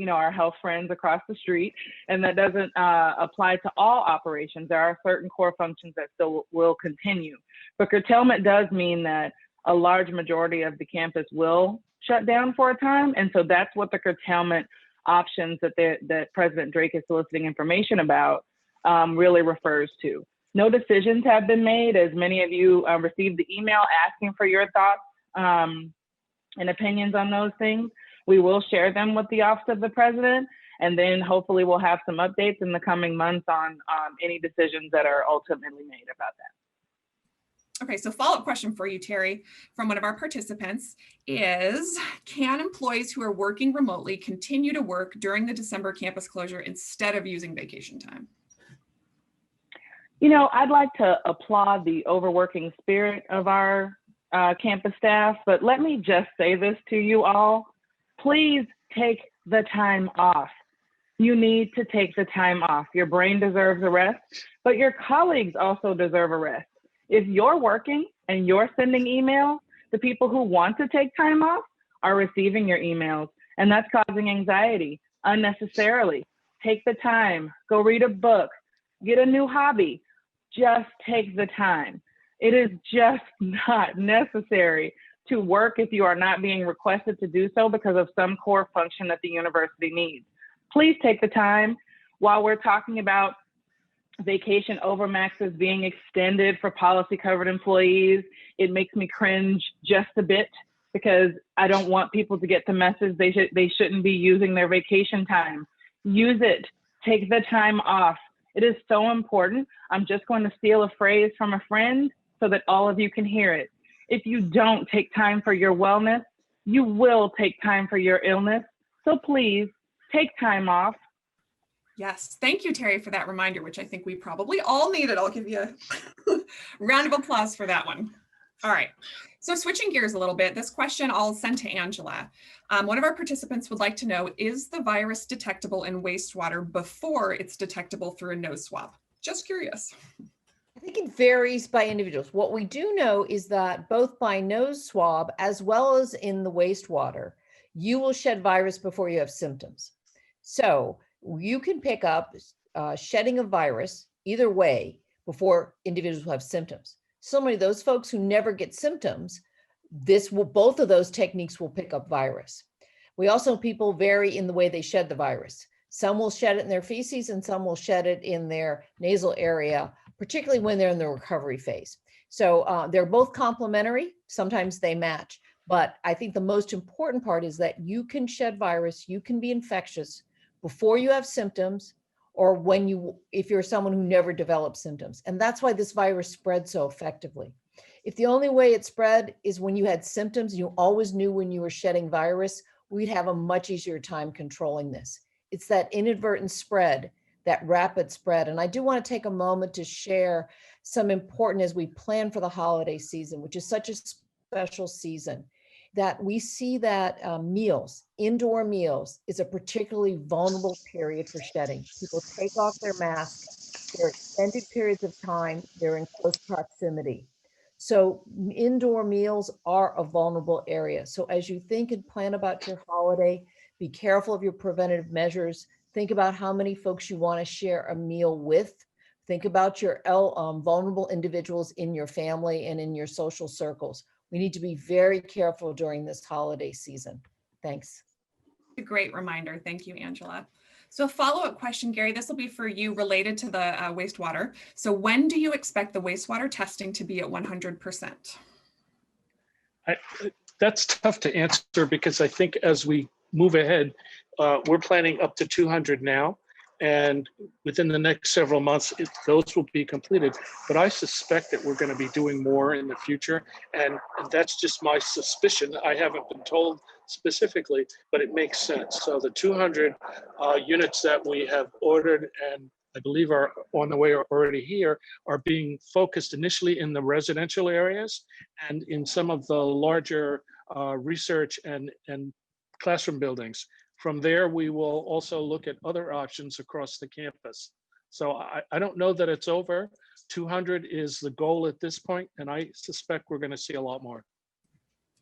our health friends across the street, and that doesn't apply to all operations. There are certain core functions that still will continue. But curtailment does mean that a large majority of the campus will shut down for a time. And so that's what the curtailment options that President Drake is soliciting information about really refers to. No decisions have been made, as many of you received the email asking for your thoughts and opinions on those things. We will share them with the Office of the President, and then hopefully we'll have some updates in the coming months on any decisions that are ultimately made about that. Okay, so follow-up question for you, Terri, from one of our participants is, can employees who are working remotely continue to work during the December campus closure instead of using vacation time? I'd like to applaud the overworking spirit of our campus staff, but let me just say this to you all. Please take the time off. You need to take the time off. Your brain deserves a rest, but your colleagues also deserve a rest. If you're working and you're sending emails, the people who want to take time off are receiving your emails, and that's causing anxiety unnecessarily. Take the time, go read a book, get a new hobby. Just take the time. It is just not necessary to work if you are not being requested to do so because of some core function that the university needs. Please take the time. While we're talking about vacation overmaxes being extended for policy covered employees, it makes me cringe just a bit because I don't want people to get the message they shouldn't be using their vacation time. Use it. Take the time off. It is so important. I'm just going to steal a phrase from a friend so that all of you can hear it. If you don't take time for your wellness, you will take time for your illness. So please take time off. Yes, thank you, Terri, for that reminder, which I think we probably all needed. I'll give you a round of applause for that one. All right, so switching gears a little bit, this question I'll send to Angela. One of our participants would like to know, is the virus detectable in wastewater before it's detectable through a nose swab? Just curious. I think it varies by individuals. What we do know is that both by nose swab as well as in the wastewater, you will shed virus before you have symptoms. So you can pick up shedding of virus either way before individuals have symptoms. Similarly, those folks who never get symptoms, both of those techniques will pick up virus. We also, people vary in the way they shed the virus. Some will shed it in their feces and some will shed it in their nasal area, particularly when they're in the recovery phase. So they're both complementary. Sometimes they match, but I think the most important part is that you can shed virus, you can be infectious before you have symptoms, or if you're someone who never develops symptoms. And that's why this virus spread so effectively. If the only way it spread is when you had symptoms, you always knew when you were shedding virus, we'd have a much easier time controlling this. It's that inadvertent spread, that rapid spread. And I do want to take a moment to share some important, as we plan for the holiday season, which is such a special season, that we see that indoor meals is a particularly vulnerable period for shedding. People take off their masks, they're extended periods of time, they're in close proximity. So indoor meals are a vulnerable area. So as you think and plan about your holiday, be careful of your preventative measures. Think about how many folks you want to share a meal with. Think about your vulnerable individuals in your family and in your social circles. We need to be very careful during this holiday season. Thanks. A great reminder. Thank you, Angela. So a follow-up question, Gary, this will be for you related to the wastewater. So when do you expect the wastewater testing to be at 100%? That's tough to answer because I think as we move ahead, we're planning up to 200 now. And within the next several months, those will be completed. But I suspect that we're going to be doing more in the future. And that's just my suspicion. I haven't been told specifically, but it makes sense. So the 200 units that we have ordered and I believe are on the way or already here are being focused initially in the residential areas and in some of the larger research and classroom buildings. From there, we will also look at other options across the campus. So I don't know that it's over. 200 is the goal at this point, and I suspect we're going to see a lot more.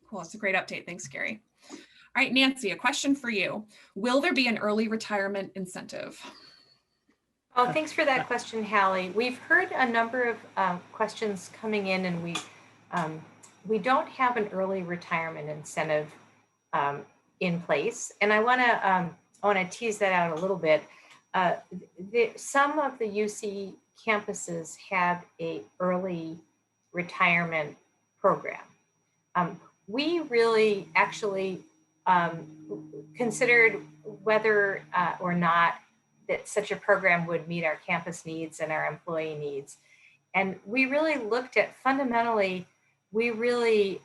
Cool, it's a great update. Thanks, Gary. All right, Nancy, a question for you. Will there be an early retirement incentive? Oh, thanks for that question, Hallie. We've heard a number of questions coming in, and we don't have an early retirement incentive in place. And I want to tease that out a little bit. Some of the UC campuses have a early retirement program. We really actually considered whether or not that such a program would meet our campus needs and our employee needs. And we really looked at fundamentally, we really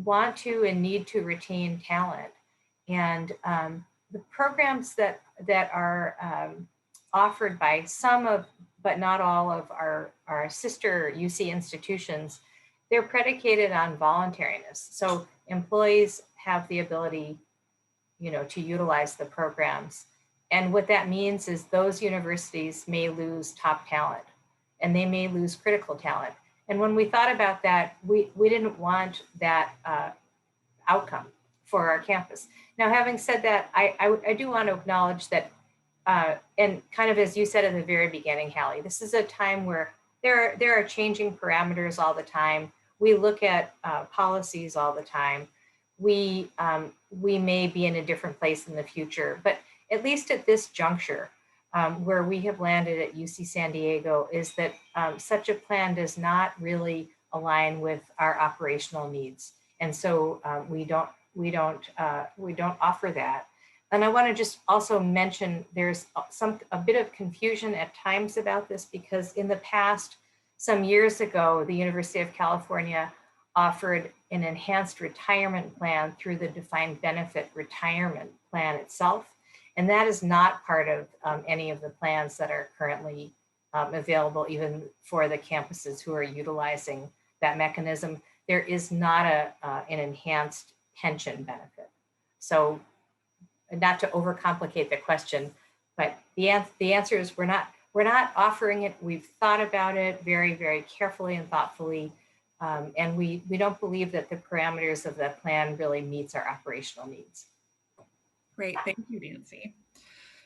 want to and need to retain talent. And the programs that are offered by some of, but not all of our sister UC institutions, they're predicated on voluntariness. So employees have the ability, to utilize the programs. And what that means is those universities may lose top talent and they may lose critical talent. And when we thought about that, we didn't want that outcome for our campus. Now, having said that, I do want to acknowledge that, and kind of as you said at the very beginning, Hallie, this is a time where there are changing parameters all the time. We look at policies all the time. We may be in a different place in the future, but at least at this juncture, where we have landed at UC San Diego, is that such a plan does not really align with our operational needs, and so we don't offer that. And I want to just also mention there's a bit of confusion at times about this, because in the past, some years ago, the University of California offered an enhanced retirement plan through the defined benefit retirement plan itself. And that is not part of any of the plans that are currently available, even for the campuses who are utilizing that mechanism. There is not an enhanced pension benefit. So, not to overcomplicate the question, but the answer is we're not offering it. We've thought about it very, very carefully and thoughtfully, and we don't believe that the parameters of the plan really meets our operational needs. Great, thank you, Nancy.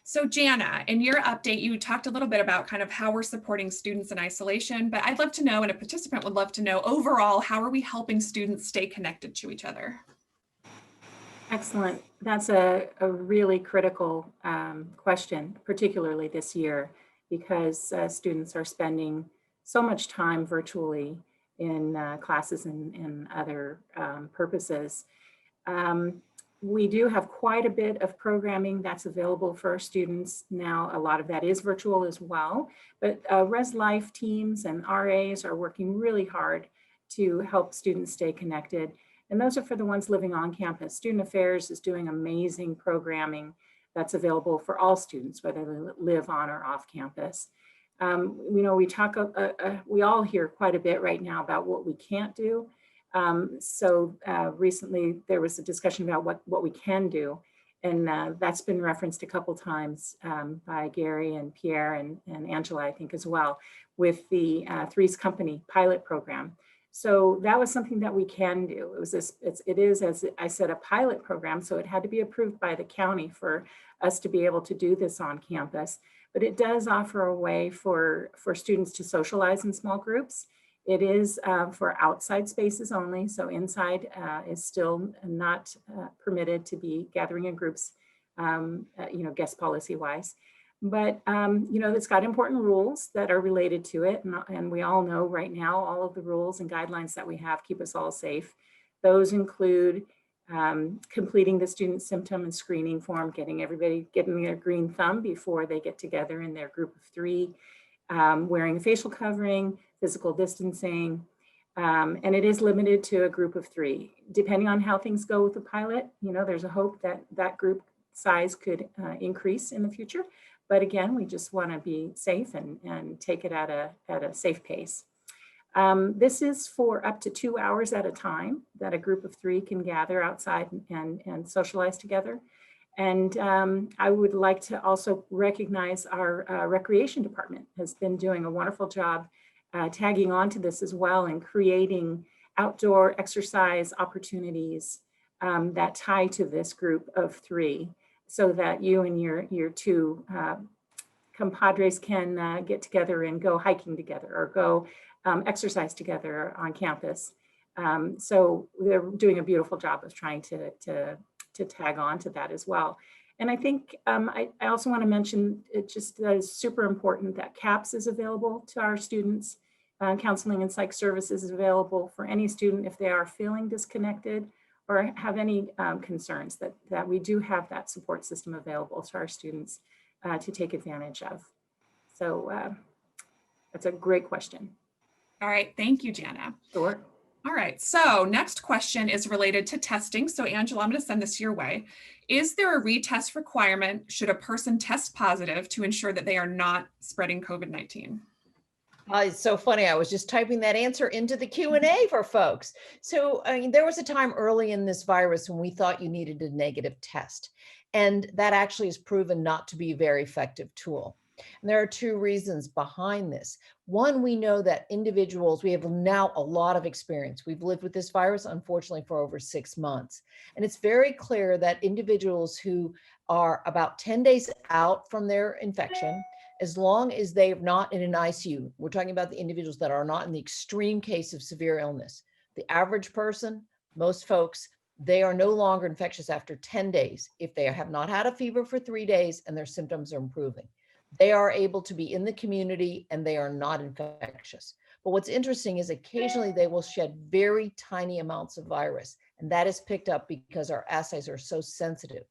So Jana, in your update, you talked a little bit about kind of how we're supporting students in isolation, but I'd love to know, and a participant would love to know, overall, how are we helping students stay connected to each other? Excellent. That's a really critical question, particularly this year, because students are spending so much time virtually in classes and other purposes. We do have quite a bit of programming that's available for our students now. A lot of that is virtual as well, but Res Life teams and RAs are working really hard to help students stay connected. And those are for the ones living on campus. Student Affairs is doing amazing programming that's available for all students, whether they live on or off campus. We all hear quite a bit right now about what we can't do. So recently there was a discussion about what we can do. And that's been referenced a couple times by Gary and Pierre and Angela, I think as well, with the Three's Company pilot program. So that was something that we can do. It is, as I said, a pilot program. So it had to be approved by the county for us to be able to do this on campus. But it does offer a way for students to socialize in small groups. It is for outside spaces only. So inside is still not permitted to be gathering in groups, guest policy wise. But, it's got important rules that are related to it. And we all know right now, all of the rules and guidelines that we have keep us all safe. Those include completing the student symptom and screening form, getting their green thumb before they get together in their group of 3, wearing a facial covering, physical distancing, and it is limited to a group of 3. Depending on how things go with the pilot, there's a hope that that group size could increase in the future. But again, we just want to be safe and take it at a safe pace. This is for up to 2 hours at a time that a group of 3 can gather outside and socialize together. And I would like to also recognize our recreation department has been doing a wonderful job tagging on to this as well and creating outdoor exercise opportunities that tie to this group of 3 so that you and your 2 compadres can get together and go hiking together or go exercise together on campus. So they're doing a beautiful job of trying to tag on to that as well. And I think I also want to mention it just is super important that CAPS is available to our students. Counseling and psych services is available for any student if they are feeling disconnected or have any concerns that we do have that support system available to our students to take advantage of. So that's a great question. All right, thank you, Jana. Sure. All right, so next question is related to testing. So Angela, I'm going to send this your way. Is there a retest requirement should a person test positive to ensure that they are not spreading COVID-19? It's so funny. I was just typing that answer into the Q&A for folks. So there was a time early in this virus when we thought you needed a negative test. And that actually has proven not to be a very effective tool. And there are 2 reasons behind this. One, we know that individuals, we have now a lot of experience. We've lived with this virus, unfortunately, for over 6 months. And it's very clear that individuals who are about 10 days out from their infection, as long as they're not in an ICU, we're talking about the individuals that are not in the extreme case of severe illness. The average person, most folks, they are no longer infectious after 10 days if they have not had a fever for 3 days and their symptoms are improving. They are able to be in the community and they are not infectious. But what's interesting is occasionally they will shed very tiny amounts of virus, and that is picked up because our assays are so sensitive.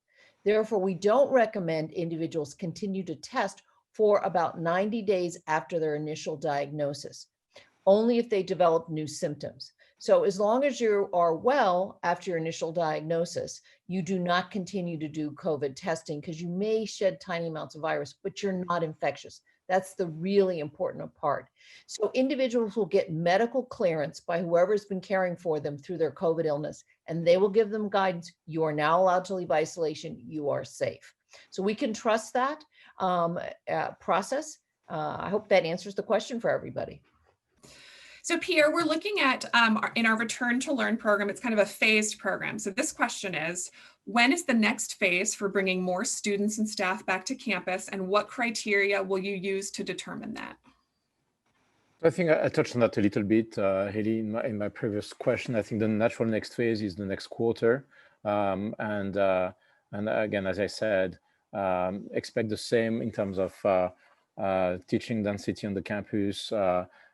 Therefore, we don't recommend individuals continue to test for about 90 days after their initial diagnosis, only if they develop new symptoms. So as long as you are well after your initial diagnosis, you do not continue to do COVID testing because you may shed tiny amounts of virus, but you're not infectious. That's the really important part. So individuals will get medical clearance by whoever's been caring for them through their COVID illness, and they will give them guidance. You are now allowed to leave isolation. You are safe. So we can trust that process. I hope that answers the question for everybody. So Pierre, we're looking at in our Return to Learn program, it's kind of a phased program. So this question is, when is the next phase for bringing more students and staff back to campus, and what criteria will you use to determine that? I think I touched on that a little bit, Haley, in my previous question. I think the natural next phase is the next quarter. And again, as I said, expect the same in terms of teaching density on the campus,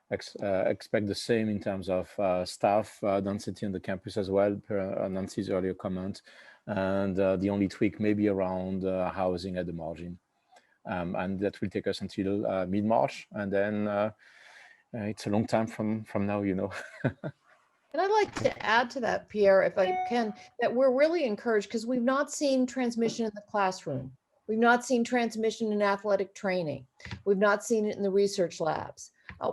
expect the same in terms of staff density on the campus as well, per Nancy's earlier comment. And the only tweak may be around housing at the margin. And that will take us until mid-March. And then it's a long time from now, you know. And I'd like to add to that, Pierre, if I can, that we're really encouraged because we've not seen transmission in the classroom. We've not seen transmission in athletic training. We've not seen it in the research labs.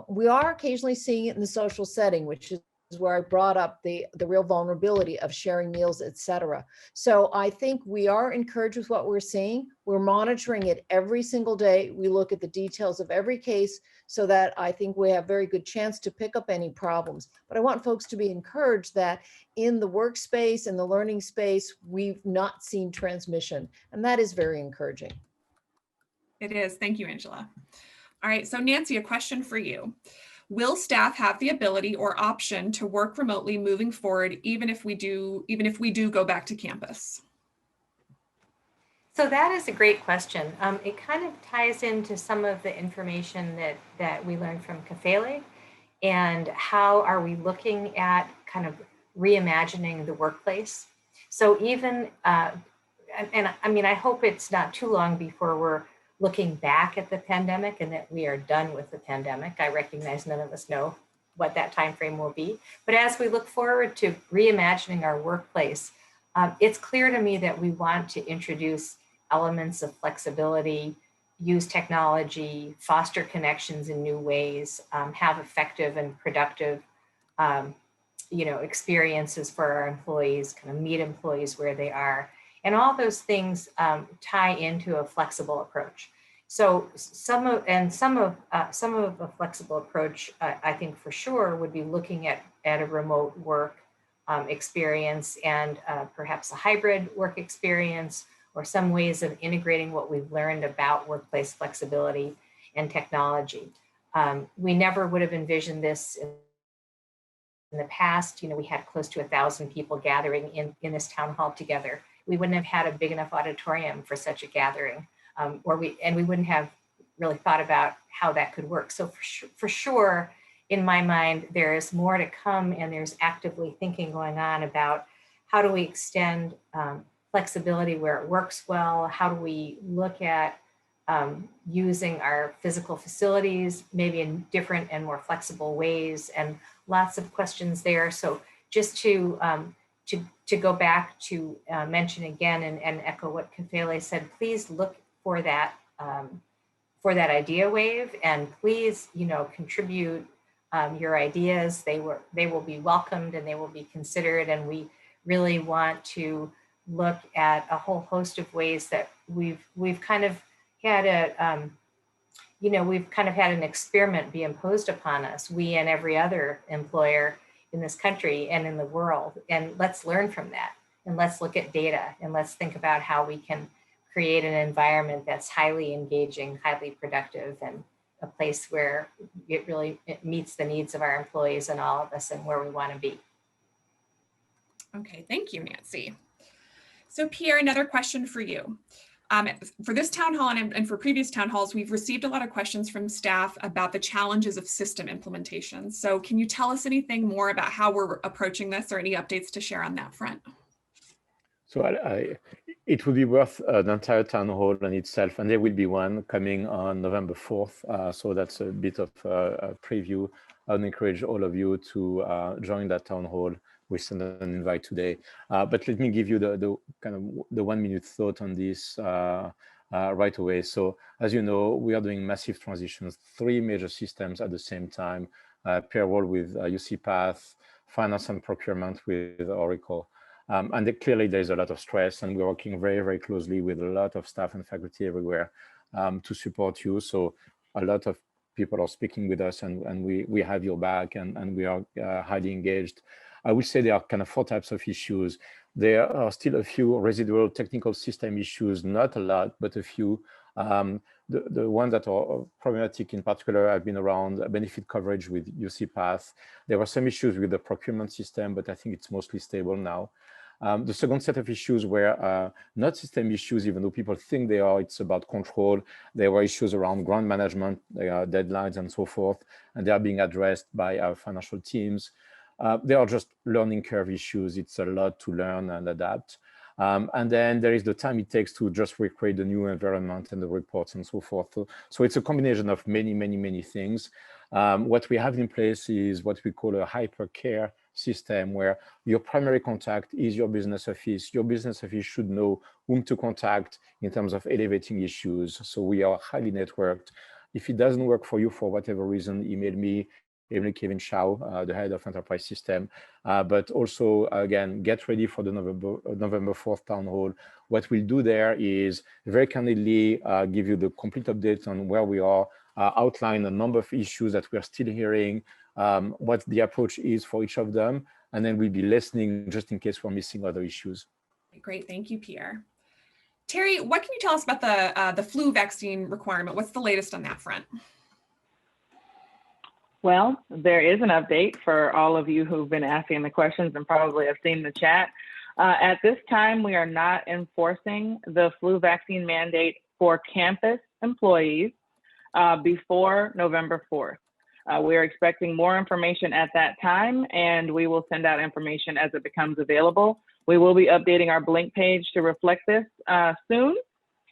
We are occasionally seeing it in the social setting, which is where I brought up the real vulnerability of sharing meals, et cetera. So I think we are encouraged with what we're seeing. We're monitoring it every single day. We look at the details of every case so that I think we have very good chance to pick up any problems. But I want folks to be encouraged that in the workspace and the learning space, we've not seen transmission. And that is very encouraging. It is. Thank you, Angela. All right, so Nancy, a question for you. Will staff have the ability or option to work remotely moving forward, even if we do go back to campus? So that is a great question. It kind of ties into some of the information that we learned from Ouillet, and how are we looking at kind of reimagining the workplace. So even, and I mean, I hope it's not too long before we're looking back at the pandemic and that we are done with the pandemic. I recognize none of us know what that time frame will be. But as we look forward to reimagining our workplace, it's clear to me that we want to introduce elements of flexibility, use technology, foster connections in new ways, have effective and productive experiences for our employees, kind of meet employees where they are. And all those things tie into a flexible approach. So some of a flexible approach, I think for sure, would be looking at a remote work experience and perhaps a hybrid work experience, or some ways of integrating what we've learned about workplace flexibility and technology. We never would have envisioned this in the past. We had close to 1,000 people gathering in this town hall together. We wouldn't have had a big enough auditorium for such a gathering, and we wouldn't have really thought about how that could work. So for sure, in my mind, there is more to come, and there's actively thinking going on about how do we extend flexibility where it works well? How do we look at using our physical facilities, maybe in different and more flexible ways, and lots of questions there. So just to go back to mention again and echo what Kafele said, please look for that idea wave, and please, contribute your ideas. They will be welcomed and they will be considered. And we really want to look at a whole host of ways that we've kind of had an experiment be imposed upon us, we and every other employer in this country and in the world. And let's learn from that, and let's look at data, and let's think about how we can create an environment that's highly engaging, highly productive, and a place where it meets the needs of our employees and all of us and where we want to be. Okay, thank you, Nancy. So Pierre, another question for you. For this town hall and for previous town halls, we've received a lot of questions from staff about the challenges of system implementation. So can you tell us anything more about how we're approaching this, or any updates to share on that front? So it would be worth an entire town hall on itself, and there will be one coming on November 4th. So that's a bit of a preview. I would encourage all of you to join that town hall. We send an invite today, but let me give you the kind of the 1 minute thought on this right away. So as you know, we are doing massive transitions, 3 major systems at the same time, payroll with UCPath, finance and procurement with Oracle. And clearly there's a lot of stress, and we're working very, very closely with a lot of staff and faculty everywhere to support you. So a lot of people are speaking with us, and we have your back, and we are highly engaged. I would say there are kind of 4 types of issues. There are still a few residual technical system issues, not a lot, but a few. The ones that are problematic in particular have been around benefit coverage with UCPath. There were some issues with the procurement system, but I think it's mostly stable now. The second set of issues were not system issues, even though people think they are. It's about control. There were issues around grant management, deadlines, and so forth, and they are being addressed by our financial teams. They are just learning curve issues. It's a lot to learn and adapt. And then there is the time it takes to just recreate the new environment and the reports and so forth. So it's a combination of many, many, many things. What we have in place is what we call a hypercare system, where your primary contact is your business office. Your business office should know whom to contact in terms of elevating issues. So we are highly networked. If it doesn't work for you for whatever reason, email me, Kevin Shaw, the head of enterprise system. But also, again, get ready for the November 4th town hall. What we'll do there is very candidly give you the complete update on where we are, outline a number of issues that we're still hearing, what the approach is for each of them, and then we'll be listening just in case we're missing other issues. Great, thank you, Pierre. Terri, what can you tell us about the flu vaccine requirement? What's the latest on that front? Well, there is an update for all of you who've been asking the questions and probably have seen the chat. At this time, we are not enforcing the flu vaccine mandate for campus employees before November 4th. We're expecting more information at that time, and we will send out information as it becomes available. We will be updating our Blink page to reflect this soon,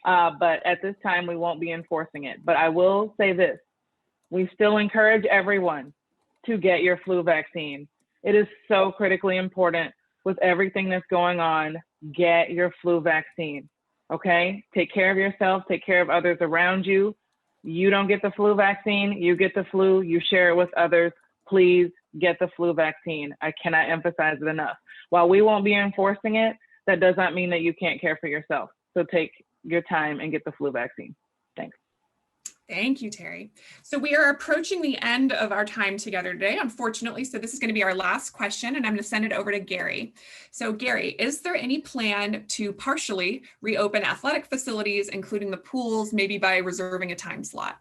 but at this time, we won't be enforcing it. But I will say this, we still encourage everyone to get your flu vaccine. It is so critically important with everything that's going on. Get your flu vaccine, okay? Take care of yourself, take care of others around you. You don't get the flu vaccine, you get the flu, you share it with others. Please get the flu vaccine. I cannot emphasize it enough. While we won't be enforcing it, that does not mean that you can't care for yourself. So take your time and get the flu vaccine. Thanks. Thank you, Terri. So we are approaching the end of our time together today, unfortunately. So this is going to be our last question, and I'm going to send it over to Gary. So Gary, is there any plan to partially reopen athletic facilities, including the pools, maybe by reserving a time slot?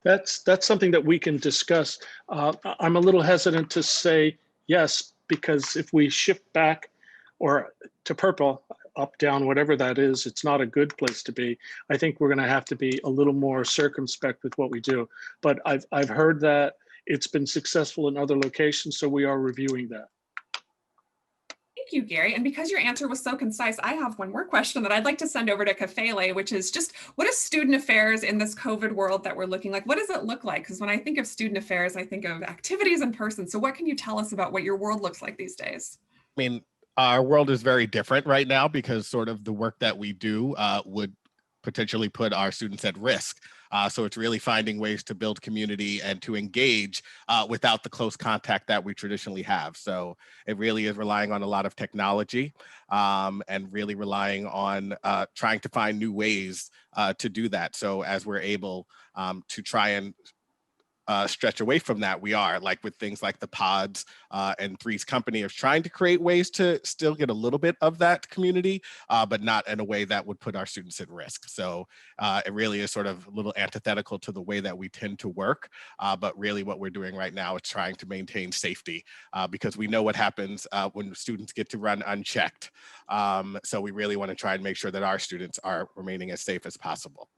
That's something that we can discuss. I'm a little hesitant to say yes, because if we shift back or to purple, up, down, whatever that is, it's not a good place to be. I think we're going to have to be a little more circumspect with what we do. But I've heard that it's been successful in other locations, so we are reviewing that. Thank you, Gary. And because your answer was so concise, I have one more question that I'd like to send over to Khosla, which is just, what is student affairs in this COVID world that we're looking like? What does it look like? Because when I think of student affairs, I think of activities in person. So what can you tell us about what your world looks like these days? I mean, our world is very different right now because sort of the work that we do would potentially put our students at risk. So it's really finding ways to build community and to engage without the close contact that we traditionally have. So it really is relying on a lot of technology and really relying on trying to find new ways to do that. So as we're able to try and stretch away from that, we are, like with things like the pods and Three's company of trying to create ways to still get a little bit of that community, but not in a way that would put our students at risk. So it really is sort of a little antithetical to the way that we tend to work. But really what we're doing right now is trying to maintain safety because we know what happens when students get to run unchecked. So we really want to try and make sure that our students are remaining as safe as possible.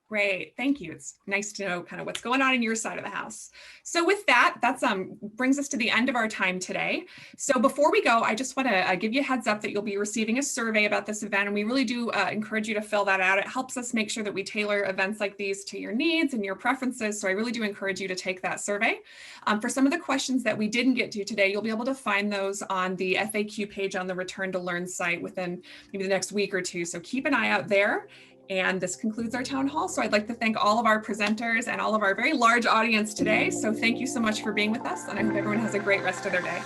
Great, thank you. It's nice to know kind of what's going on in your side of the house. So with that, that's brings us to the end of our time today. So before we go, I just want to give you a heads up that you'll be receiving a survey about this event, and we really do encourage you to fill that out. It helps us make sure that we tailor events like these to your needs and your preferences. So I really do encourage you to take that survey. For some of the questions that we didn't get to today, you'll be able to find those on the FAQ page on the Return to Learn site within maybe the next week or two. So keep an eye out there. And this concludes our town hall. So I'd like to thank all of our presenters and all of our very large audience today. So thank you so much for being with us, and I hope everyone has a great rest of their day.